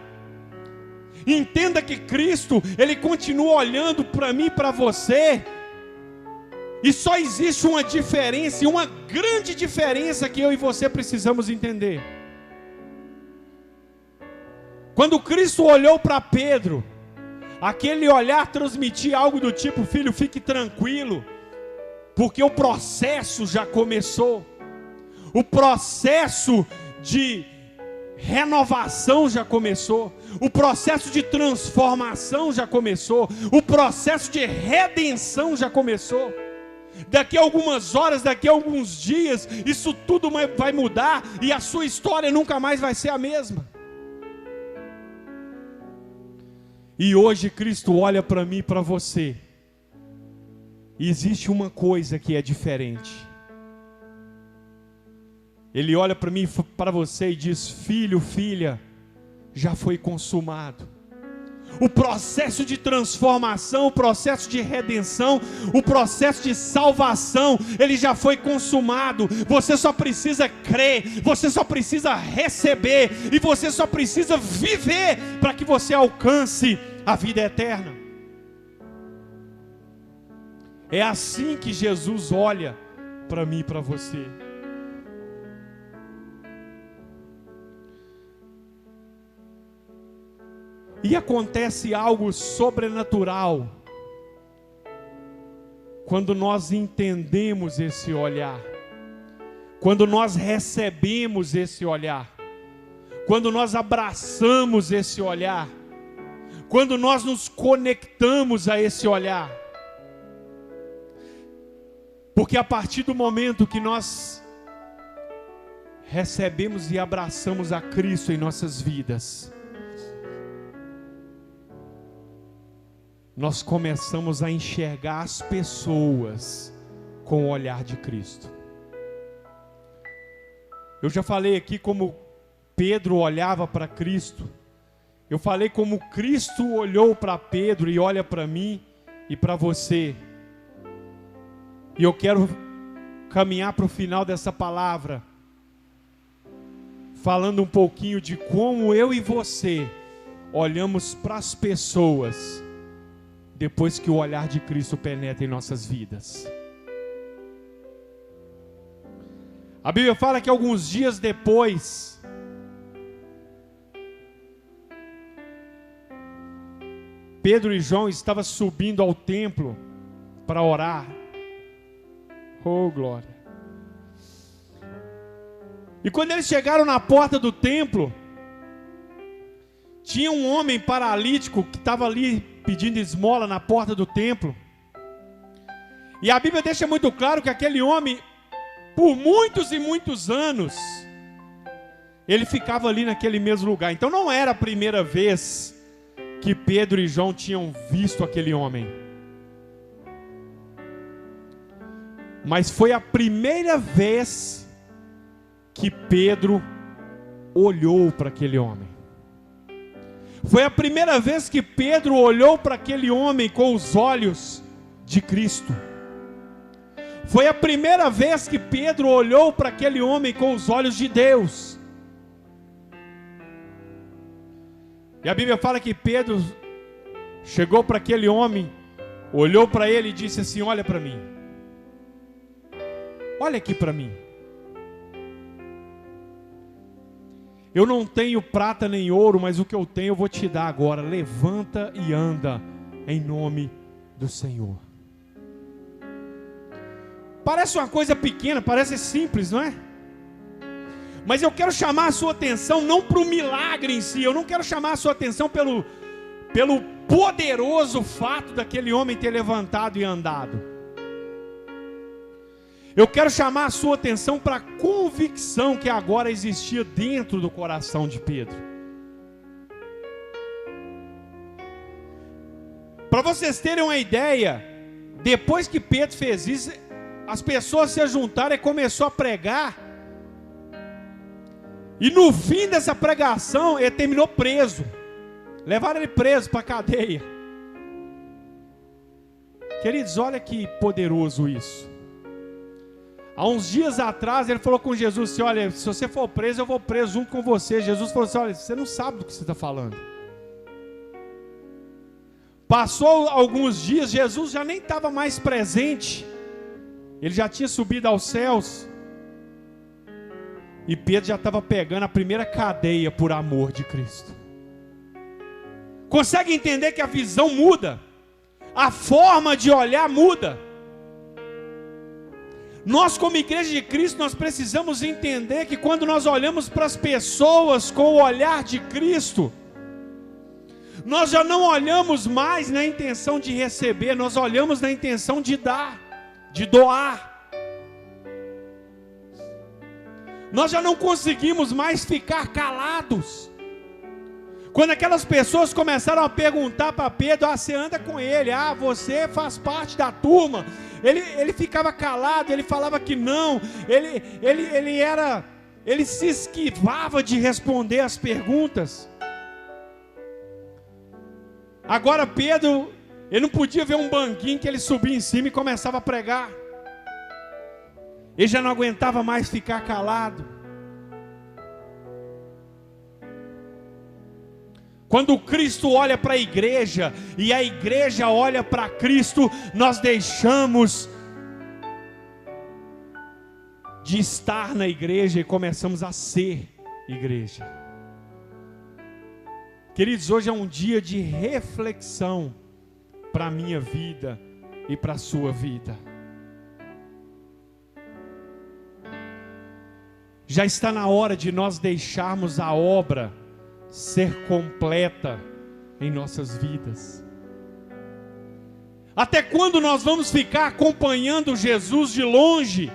Entenda que Cristo, Ele continua olhando para mim e para você. E só existe uma diferença, e uma grande diferença que eu e você precisamos entender. Quando Cristo olhou para Pedro, aquele olhar transmitia algo do tipo: filho, fique tranquilo, porque o processo já começou. O processo de renovação já começou, o processo de transformação já começou, o processo de redenção já começou. Daqui a algumas horas, daqui a alguns dias, isso tudo vai mudar e a sua história nunca mais vai ser a mesma. E hoje Cristo olha para mim e para você, e existe uma coisa que é diferente. Ele olha para mim e para você e diz: filho, filha, já foi consumado. O processo de transformação, o processo de redenção, o processo de salvação, ele já foi consumado. Você só precisa crer, você só precisa receber, e você só precisa viver para que você alcance a vida eterna. É assim que Jesus olha para mim e para você. E acontece algo sobrenatural quando nós entendemos esse olhar, quando nós recebemos esse olhar, quando nós abraçamos esse olhar, quando nós nos conectamos a esse olhar. Porque a partir do momento que nós recebemos e abraçamos a Cristo em nossas vidas, nós começamos a enxergar as pessoas com o olhar de Cristo. Eu já falei aqui como Pedro olhava para Cristo. Eu falei como Cristo olhou para Pedro e olha para mim e para você. E eu quero caminhar para o final dessa palavra, falando um pouquinho de como eu e você olhamos para as pessoas depois que o olhar de Cristo penetra em nossas vidas. A Bíblia fala que alguns dias depois, Pedro e João estavam subindo ao templo para orar. Oh, glória! E quando eles chegaram na porta do templo, tinha um homem paralítico que estava ali pedindo esmola na porta do templo. E a Bíblia deixa muito claro que aquele homem, por muitos e muitos anos, ele ficava ali naquele mesmo lugar. Então não era a primeira vez que Pedro e João tinham visto aquele homem, mas foi a primeira vez que Pedro olhou para aquele homem. Foi a primeira vez que Pedro olhou para aquele homem com os olhos de Cristo. Foi a primeira vez que Pedro olhou para aquele homem com os olhos de Deus. E a Bíblia fala que Pedro chegou para aquele homem, olhou para ele e disse assim: olha para mim. Olha aqui para mim. Eu não tenho prata nem ouro, mas o que eu tenho eu vou te dar agora. Levanta e anda em nome do Senhor. Parece uma coisa pequena, parece simples, não é? Mas eu quero chamar a sua atenção não para o milagre em si. Eu não quero chamar a sua atenção pelo poderoso fato daquele homem ter levantado e andado. Eu quero chamar a sua atenção para a convicção que agora existia dentro do coração de Pedro. Para vocês terem uma ideia, depois que Pedro fez isso, as pessoas se juntaram e começou a pregar. E no fim dessa pregação, ele terminou preso. Levaram ele preso para a cadeia. Queridos, olha que poderoso isso. Há uns dias atrás, ele falou com Jesus assim: olha, se você for preso, eu vou preso junto com você. Jesus falou assim: olha, você não sabe do que você está falando. Passou alguns dias, Jesus já nem estava mais presente. Ele já tinha subido aos céus. E Pedro já estava pegando a primeira cadeia por amor de Cristo. Consegue entender que a visão muda? A forma de olhar muda. Nós, como igreja de Cristo, nós precisamos entender que quando nós olhamos para as pessoas com o olhar de Cristo, nós já não olhamos mais na intenção de receber, nós olhamos na intenção de dar, de doar. Nós já não conseguimos mais ficar calados. Quando aquelas pessoas começaram a perguntar para Pedro: ah, você anda com ele, ah, você faz parte da turma. Ele ficava calado, ele falava que não, ele se esquivava de responder as perguntas. Agora Pedro, ele não podia ver um banquinho que ele subia em cima e começava a pregar. Ele já não aguentava mais ficar calado. Quando Cristo olha para a igreja e a igreja olha para Cristo, nós deixamos de estar na igreja e começamos a ser igreja. Queridos, hoje é um dia de reflexão para a minha vida e para a sua vida. Já está na hora de nós deixarmos a obra ser completa em nossas vidas. Até quando nós vamos ficar acompanhando Jesus de longe?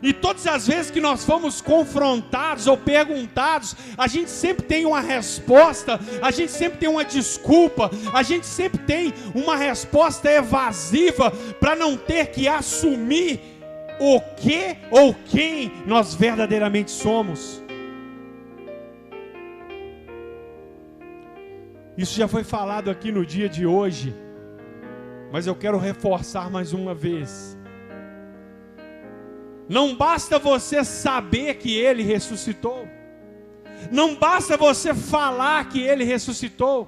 E todas as vezes que nós fomos confrontados ou perguntados, a gente sempre tem uma resposta, a gente sempre tem uma desculpa, a gente sempre tem uma resposta evasiva para não ter que assumir o que ou quem nós verdadeiramente somos. Isso já foi falado aqui no dia de hoje, mas eu quero reforçar mais uma vez. Não basta você saber que Ele ressuscitou. Não basta você falar que Ele ressuscitou.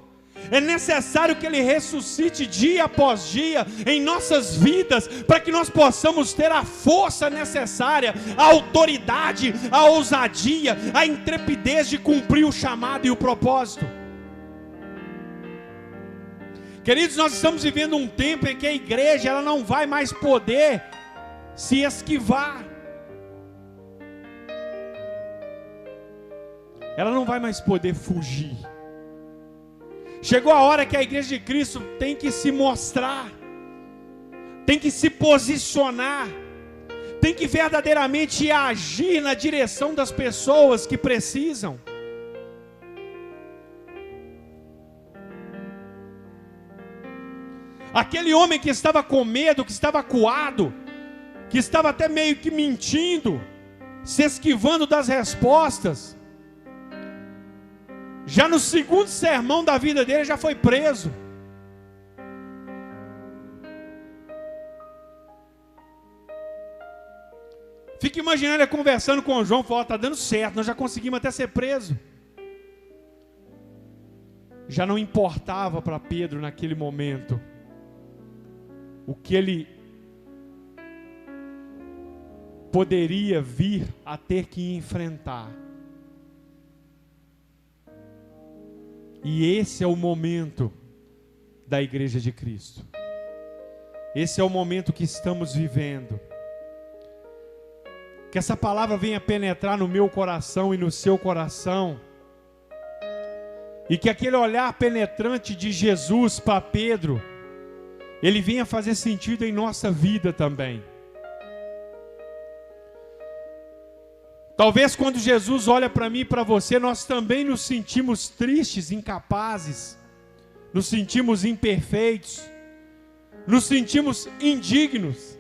É necessário que Ele ressuscite dia após dia em nossas vidas, para que nós possamos ter a força necessária, a autoridade, a ousadia, a intrepidez de cumprir o chamado e o propósito. Queridos, nós estamos vivendo um tempo em que a igreja ela não vai mais poder se esquivar. Ela não vai mais poder fugir. Chegou a hora que a igreja de Cristo tem que se mostrar, tem que se posicionar, tem que verdadeiramente agir na direção das pessoas que precisam. Aquele homem que estava com medo, que estava acuado, que estava até meio que mentindo, se esquivando das respostas. Já no segundo sermão da vida dele, já foi preso. Fica imaginando ele conversando com o João, falou, está dando certo, nós já conseguimos até ser preso. Já não importava para Pedro naquele momento o que ele poderia vir a ter que enfrentar. E esse é o momento da Igreja de Cristo. Esse é o momento que estamos vivendo. Que essa palavra venha penetrar no meu coração e no seu coração. E que aquele olhar penetrante de Jesus para Pedro, ele venha fazer sentido em nossa vida também. Talvez quando Jesus olha para mim e para você, nós também nos sentimos tristes, incapazes, nos sentimos imperfeitos, nos sentimos indignos.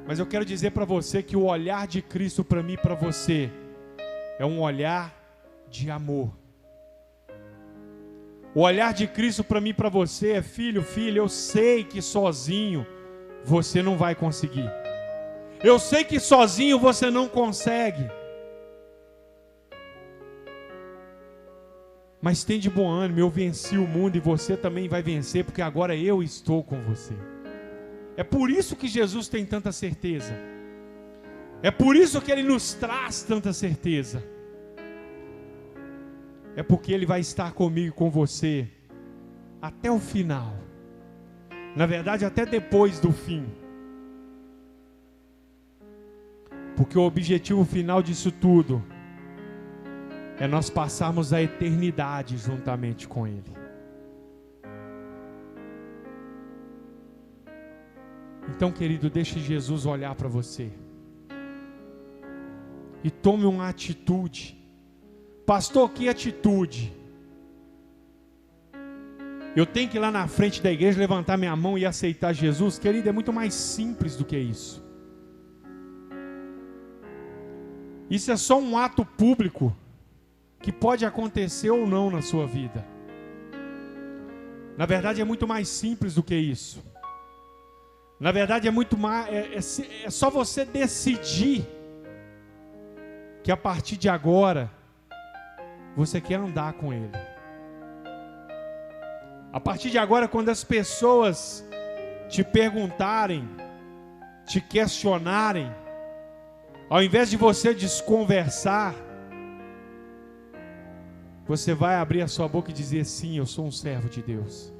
Mas eu quero dizer para você que o olhar de Cristo para mim e para você é um olhar de amor. O olhar de Cristo para mim e para você é: filho, filha, eu sei que sozinho você não vai conseguir. Eu sei que sozinho você não consegue. Mas tem de bom ânimo, eu venci o mundo e você também vai vencer, porque agora eu estou com você. É por isso que Jesus tem tanta certeza. É por isso que Ele nos traz tanta certeza. É porque Ele vai estar comigo e com você até o final. Na verdade, até depois do fim. Porque o objetivo final disso tudo é nós passarmos a eternidade juntamente com Ele. Então, querido, deixe Jesus olhar para você. E tome uma atitude. Pastor, que atitude? Eu tenho que ir lá na frente da igreja, levantar minha mão e aceitar Jesus? Querido, é muito mais simples do que isso. Isso é só um ato público que pode acontecer ou não na sua vida. Na verdade, é muito mais simples do que isso. Na verdade, é muito mais, é só você decidir que a partir de agora você quer andar com Ele. A partir de agora, quando as pessoas te perguntarem, te questionarem, ao invés de você desconversar, você vai abrir a sua boca e dizer: sim, eu sou um servo de Deus.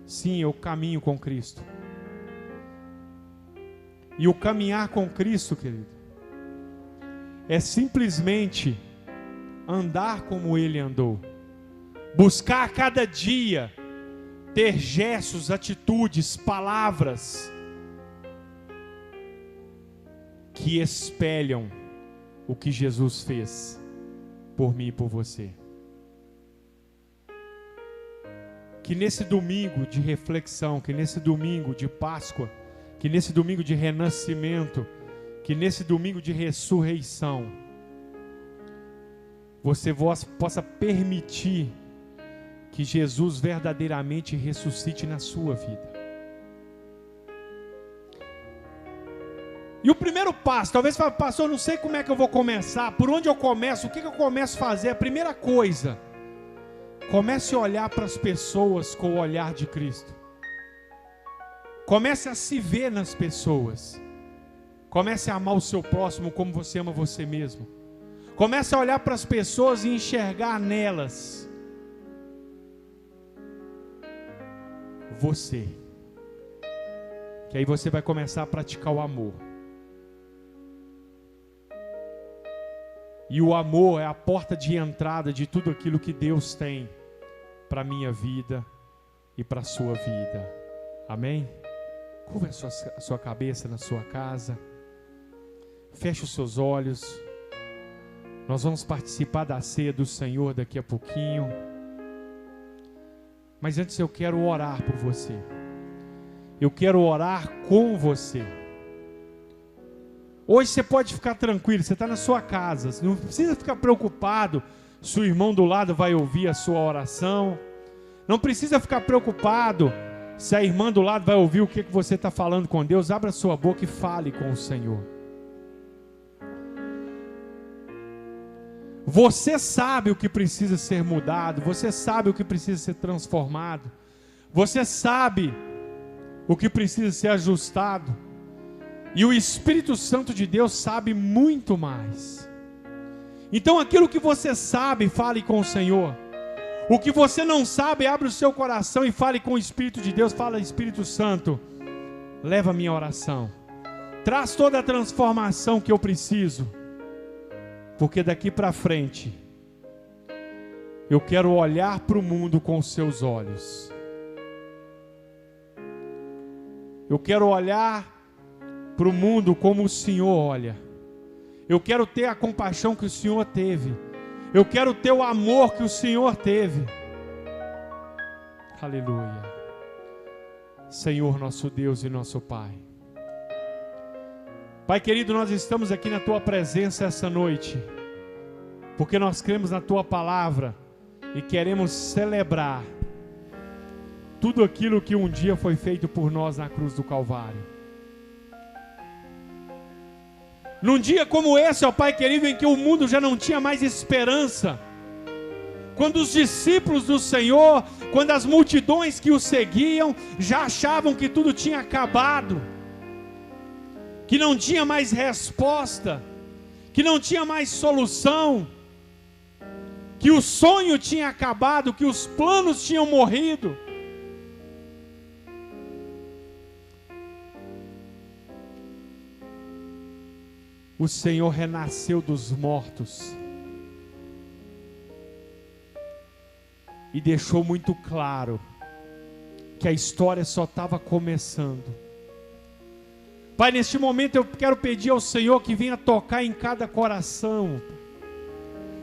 Sim, eu caminho com Cristo. E o caminhar com Cristo, querido, é simplesmente andar como Ele andou. Buscar a cada dia ter gestos, atitudes, palavras que espelham o que Jesus fez por mim e por você. Que nesse domingo de reflexão, que nesse domingo de Páscoa, que nesse domingo de renascimento, que nesse domingo de ressurreição, você possa permitir que Jesus verdadeiramente ressuscite na sua vida. E o primeiro passo, talvez você fale: pastor, eu não sei como é que eu vou começar, por onde eu começo, o que eu começo a fazer? A primeira coisa, comece a olhar para as pessoas com o olhar de Cristo. Comece a se ver nas pessoas. Comece a amar o seu próximo como você ama você mesmo. Comece a olhar para as pessoas e enxergar nelas você. Que aí você vai começar a praticar o amor. E o amor é a porta de entrada de tudo aquilo que Deus tem para a minha vida e para a sua vida. Amém? Curva a sua cabeça na sua casa. Feche os seus olhos. Nós vamos participar da ceia do Senhor daqui a pouquinho. Mas antes eu quero orar por você. Eu quero orar com você. Hoje você pode ficar tranquilo, você está na sua casa, não precisa ficar preocupado se o irmão do lado vai ouvir a sua oração, não precisa ficar preocupado se a irmã do lado vai ouvir o que você está falando com Deus. Abra sua boca e fale com o Senhor. Você sabe o que precisa ser mudado, você sabe o que precisa ser transformado, você sabe o que precisa ser ajustado, e o Espírito Santo de Deus sabe muito mais. Então aquilo que você sabe, fale com o Senhor. O que você não sabe, abre o seu coração e fale com o Espírito de Deus. Fala: Espírito Santo, leva a minha oração, traz toda a transformação que eu preciso, porque daqui para frente eu quero olhar para o mundo com os seus olhos. Eu quero olhar para o mundo como o Senhor olha. Eu quero ter a compaixão que o Senhor teve. Eu quero ter o amor que o Senhor teve. Aleluia. Senhor, nosso Deus e nosso Pai. Pai querido, nós estamos aqui na Tua presença essa noite, porque nós cremos na Tua palavra e queremos celebrar tudo aquilo que um dia foi feito por nós na cruz do Calvário. Num dia como esse, ó Pai querido, em que o mundo já não tinha mais esperança, quando os discípulos do Senhor, quando as multidões que o seguiam, já achavam que tudo tinha acabado, que não tinha mais resposta, que não tinha mais solução, que o sonho tinha acabado, que os planos tinham morrido. O Senhor renasceu dos mortos e deixou muito claro que a história só estava começando. Pai, neste momento eu quero pedir ao Senhor que venha tocar em cada coração,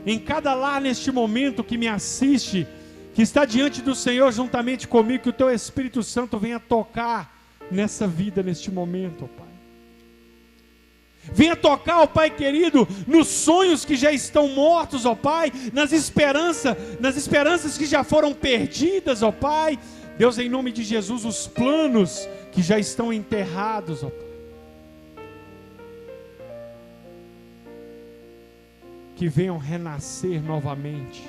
em cada lar neste momento que me assiste, que está diante do Senhor juntamente comigo, que o Teu Espírito Santo venha tocar nessa vida neste momento, ó Pai. Venha tocar, ó Pai querido, nos sonhos que já estão mortos, ó Pai, nas esperanças que já foram perdidas, ó Pai. Deus, em nome de Jesus, os planos que já estão enterrados, ó Pai. Que venham renascer novamente.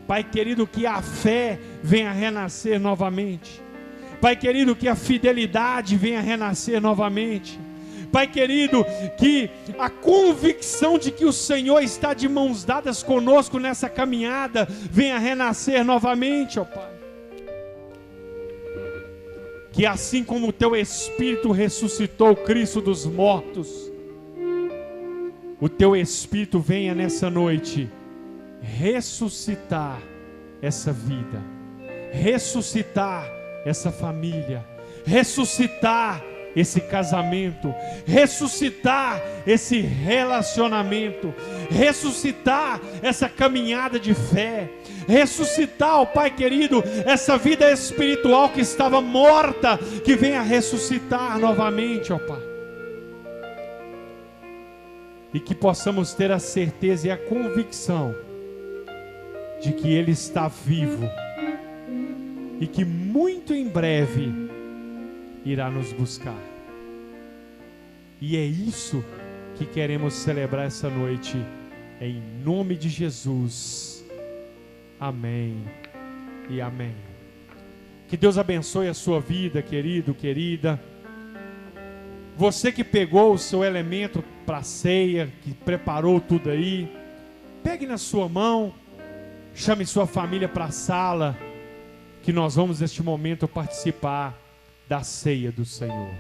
Pai querido, que a fé venha renascer novamente. Pai querido, que a fidelidade venha renascer novamente. Pai querido, que a convicção de que o Senhor está de mãos dadas conosco nessa caminhada venha renascer novamente, ó Pai. Que assim como o Teu Espírito ressuscitou Cristo dos mortos, o Teu Espírito venha nessa noite ressuscitar essa vida, ressuscitar essa família, ressuscitar esse casamento, ressuscitar esse relacionamento, ressuscitar essa caminhada de fé, ressuscitar, ó Pai querido, essa vida espiritual que estava morta, que venha ressuscitar novamente, ó Pai. E que possamos ter a certeza e a convicção de que Ele está vivo e que muito em breve irá nos buscar. E é isso que queremos celebrar essa noite, em nome de Jesus. Amém e amém. Que Deus abençoe a sua vida, querido, querida. Você que pegou o seu elemento para a ceia, que preparou tudo aí, pegue na sua mão, chame sua família para a sala, que nós vamos neste momento participar da ceia do Senhor.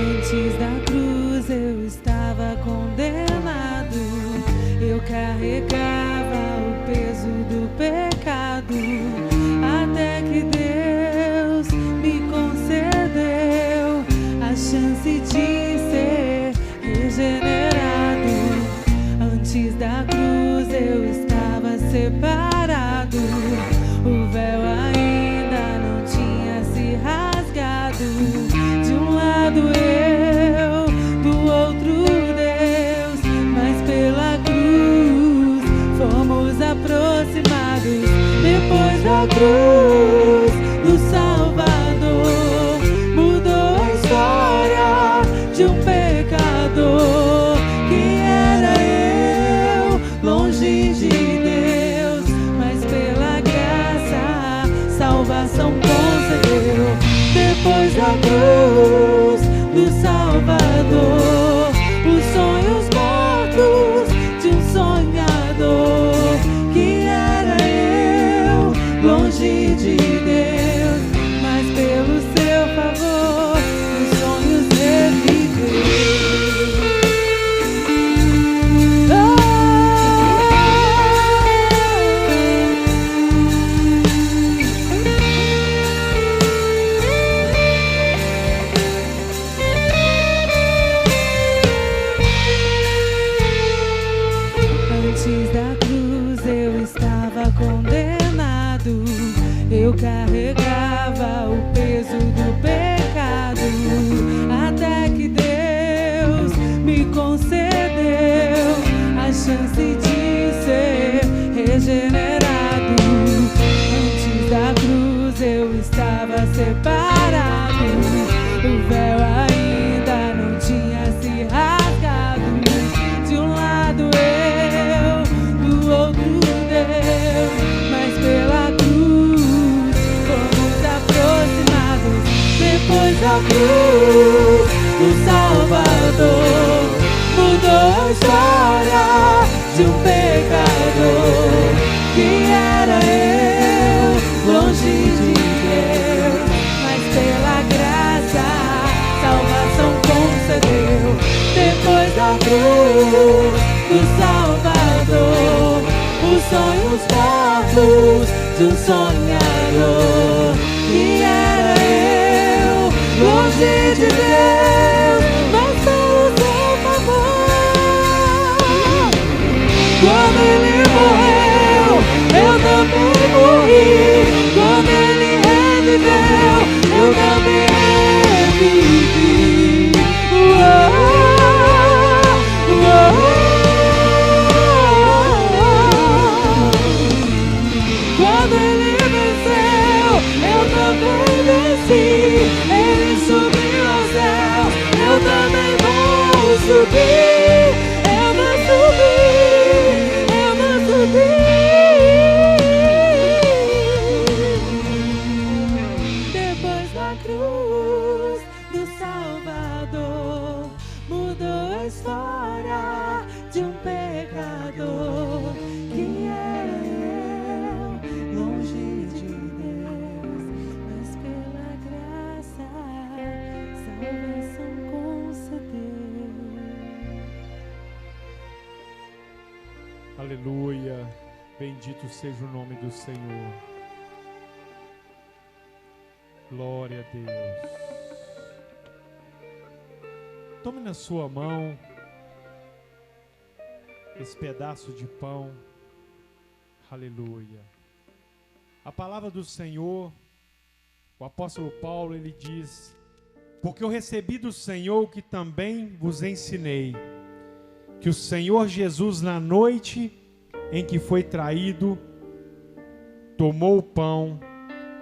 Antes da cruz eu estava com Deus. da cruz do Salvador, mudou a história de um pecador que era eu, longe de Deus, mas pela graça salvação concedeu. Depois da cruz do Salvador, os sonhos mortos de um sonhador que era eu, longe de Deus, mas pelo seu favor os sonhos reviveu. Antes da cruz eu estava condenado, eu carregava o peso do pecado, até que Deus me concedeu a chance de ser regenerado. Antes da cruz eu estava separado, o véu ainda não tinha se rasgado. De um lado eu, do outro Deus, mas pela cruz fomos aproximados. Depois da cruz do Salvador, mudou a história de um pecador que era eu, longe de Deus, mas pela graça salvação concedeu. Depois da cruz do Salvador, os sonhos mortos de um sonhador que era eu, longe de Deus, mas pelo seu favor. Quando ele morreu, eu também morri. Quando ele reviveu, eu também revivi. Quando ele venceu, eu também venci. Ele subiu aos céus, eu também vou subir. Eu vou subir, eu vou subir. Depois da cruz do Salvador, mudou a história de um pecador que era eu, longe de Deus, mas pela graça salvação concedeu. Aleluia, bendito seja o nome do Senhor. Glória a Deus. Tome na sua mão esse pedaço de pão. Aleluia. A palavra do Senhor, o apóstolo Paulo, ele diz: porque eu recebi do Senhor o que também vos ensinei, que o Senhor Jesus, na noite em que foi traído, tomou o pão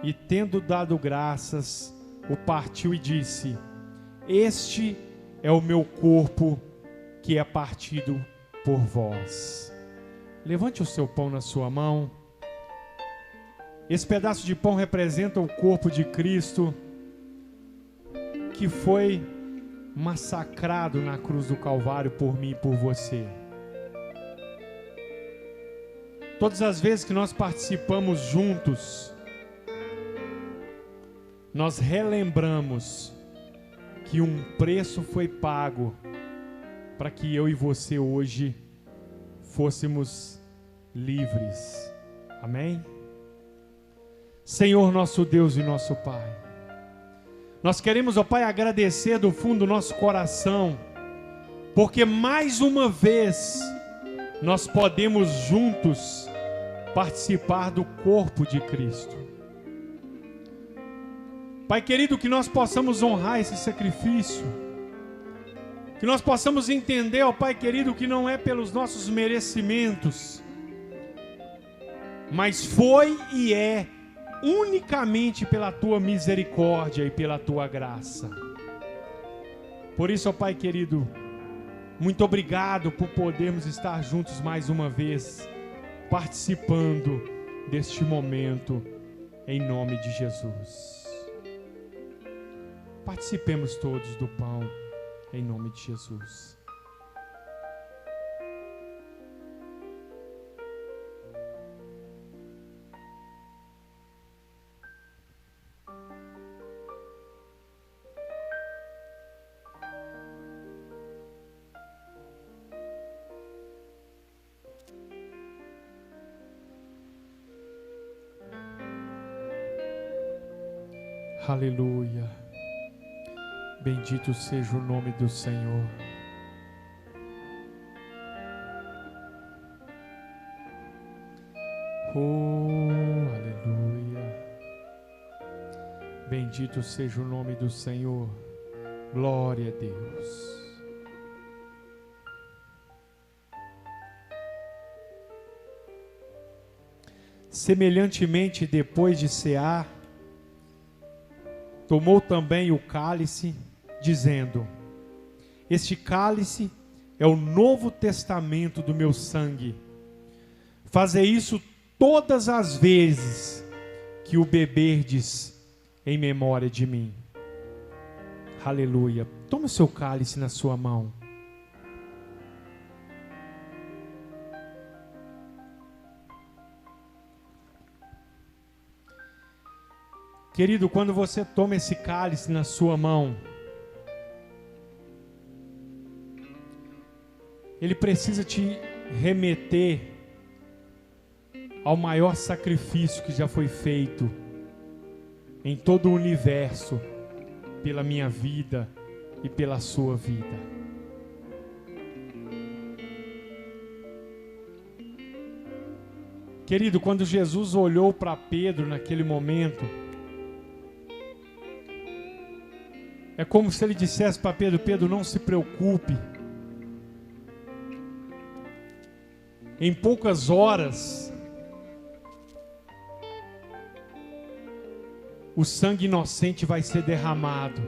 e, tendo dado graças, o partiu e disse: este é o meu corpo que é partido por vós. Levante o seu pão na sua mão. Esse pedaço de pão representa o corpo de Cristo que foi massacrado na cruz do Calvário por mim e por você. Todas as vezes que nós participamos juntos, nós relembramos que um preço foi pago para que eu e você hoje fôssemos livres. Amém? Senhor nosso Deus e nosso Pai, nós queremos, ó Pai, agradecer do fundo do nosso coração, porque mais uma vez nós podemos juntos participar do corpo de Cristo. Pai querido, que nós possamos honrar esse sacrifício, que nós possamos entender, ó Pai querido, que não é pelos nossos merecimentos, mas foi e é unicamente pela tua misericórdia e pela tua graça. Por isso, ó Pai querido, muito obrigado por podermos estar juntos mais uma vez, participando deste momento, em nome de Jesus. Participemos todos do pão, em nome de Jesus. Aleluia. Bendito seja o nome do Senhor. Oh, aleluia. Bendito seja o nome do Senhor. Glória a Deus. Semelhantemente, depois de cear, tomou também o cálice, dizendo: este cálice é o novo testamento do meu sangue. Fazei isso todas as vezes que o beberdes em memória de mim. Aleluia. Toma o seu cálice na sua mão. Querido, quando você toma esse cálice na sua mão, ele precisa te remeter ao maior sacrifício que já foi feito em todo o universo, pela minha vida e pela sua vida. Querido, quando Jesus olhou para Pedro naquele momento, é como se ele dissesse para Pedro: Pedro, não se preocupe. Em poucas horas, o sangue inocente vai ser derramado.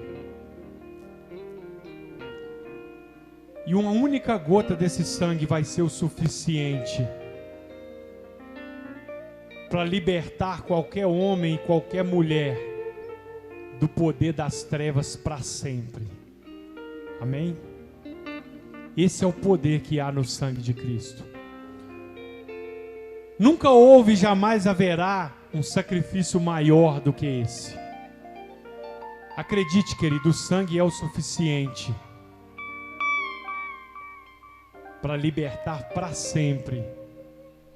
E uma única gota desse sangue vai ser o suficiente para libertar qualquer homem e qualquer mulher do poder das trevas para sempre. Amém? Esse é o poder que há no sangue de Cristo. Nunca houve e jamais haverá um sacrifício maior do que esse. Acredite, querido, o sangue é o suficiente para libertar para sempre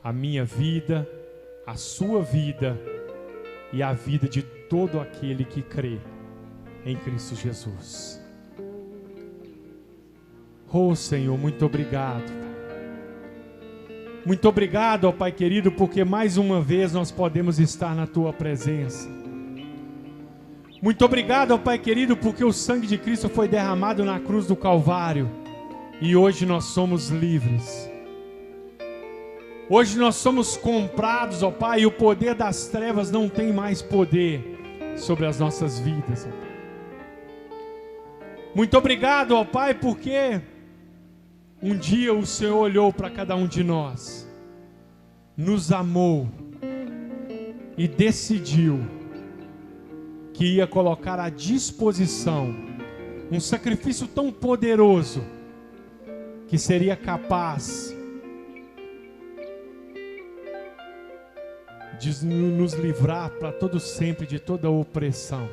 a minha vida, a sua vida e a vida de todo aquele que crê em Cristo Jesus. Oh Senhor, muito obrigado. Muito obrigado, ó Pai querido, porque mais uma vez nós podemos estar na Tua presença. Muito obrigado, ó Pai querido, porque o sangue de Cristo foi derramado na cruz do Calvário e hoje nós somos livres. Hoje nós somos comprados, ó Pai, e o poder das trevas não tem mais poder sobre as nossas vidas, ó Pai. Muito obrigado, ó Pai, porque um dia o Senhor olhou para cada um de nós, nos amou e decidiu que ia colocar à disposição um sacrifício tão poderoso que seria capaz de nos livrar para todo sempre de toda opressão,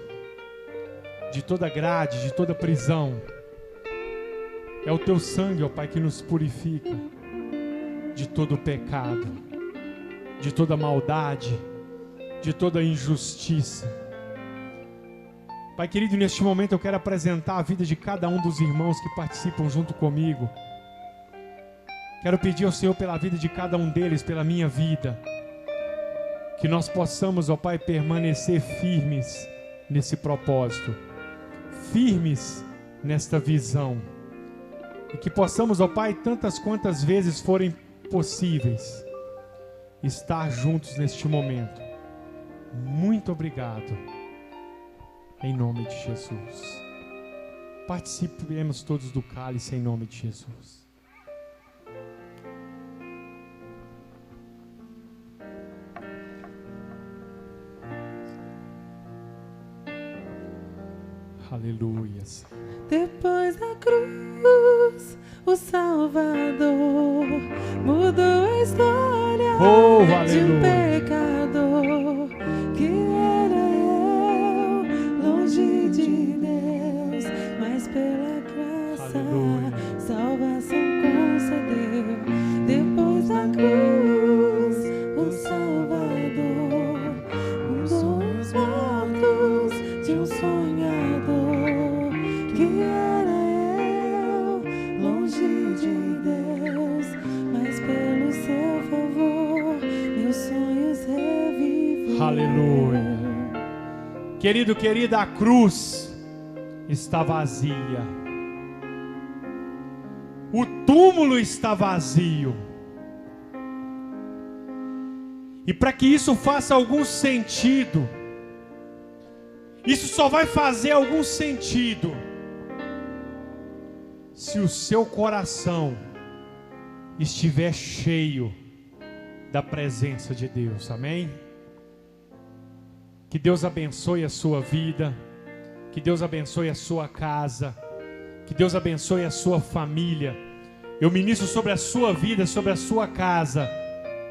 de toda grade, de toda prisão. É o Teu sangue, ó Pai, que nos purifica de todo pecado, de toda maldade, de toda injustiça. Pai querido, neste momento eu quero apresentar a vida de cada um dos irmãos que participam junto comigo. Quero pedir ao Senhor pela vida de cada um deles, pela minha vida, que nós possamos, ó Pai, permanecer firmes nesse propósito, firmes nesta visão, e que possamos, ó Pai, tantas quantas vezes forem possíveis, estar juntos neste momento, Muito obrigado. Em nome de Jesus. Participemos todos do cálice em nome de Jesus. Aleluia. Depois da cruz, o Salvador mudou a história de um pecador que era eu, longe de Deus, mas pela graça, salvação concedeu. Depois da cruz, o Salvador mudou os mortos de um sonhador que era eu, longe de Deus, mas pelo seu favor meus sonhos revivem. Aleluia. Querido, querida, a cruz está vazia. O túmulo está vazio. E para que isso faça algum sentido, isso só vai fazer algum sentido se o seu coração estiver cheio da presença de Deus. Amém? Que Deus abençoe a sua vida, que Deus abençoe a sua casa, que Deus abençoe a sua família. Eu ministro sobre a sua vida, sobre a sua casa,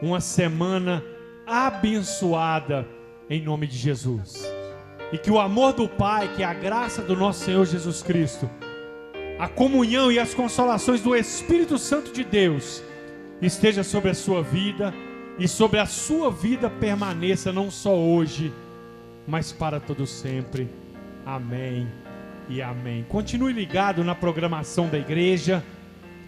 uma semana abençoada em nome de Jesus. E que o amor do Pai, que a graça do nosso Senhor Jesus Cristo, a comunhão e as consolações do Espírito Santo de Deus esteja sobre a sua vida e sobre a sua vida permaneça não só hoje, mas para todo sempre. Amém e amém. Continue ligado na programação da igreja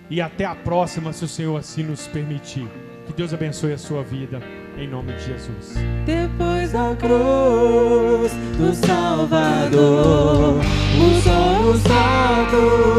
e até a próxima, se o Senhor assim nos permitir. Que Deus abençoe a sua vida, em nome de Jesus. Depois da cruz do Salvador, os sonhos dados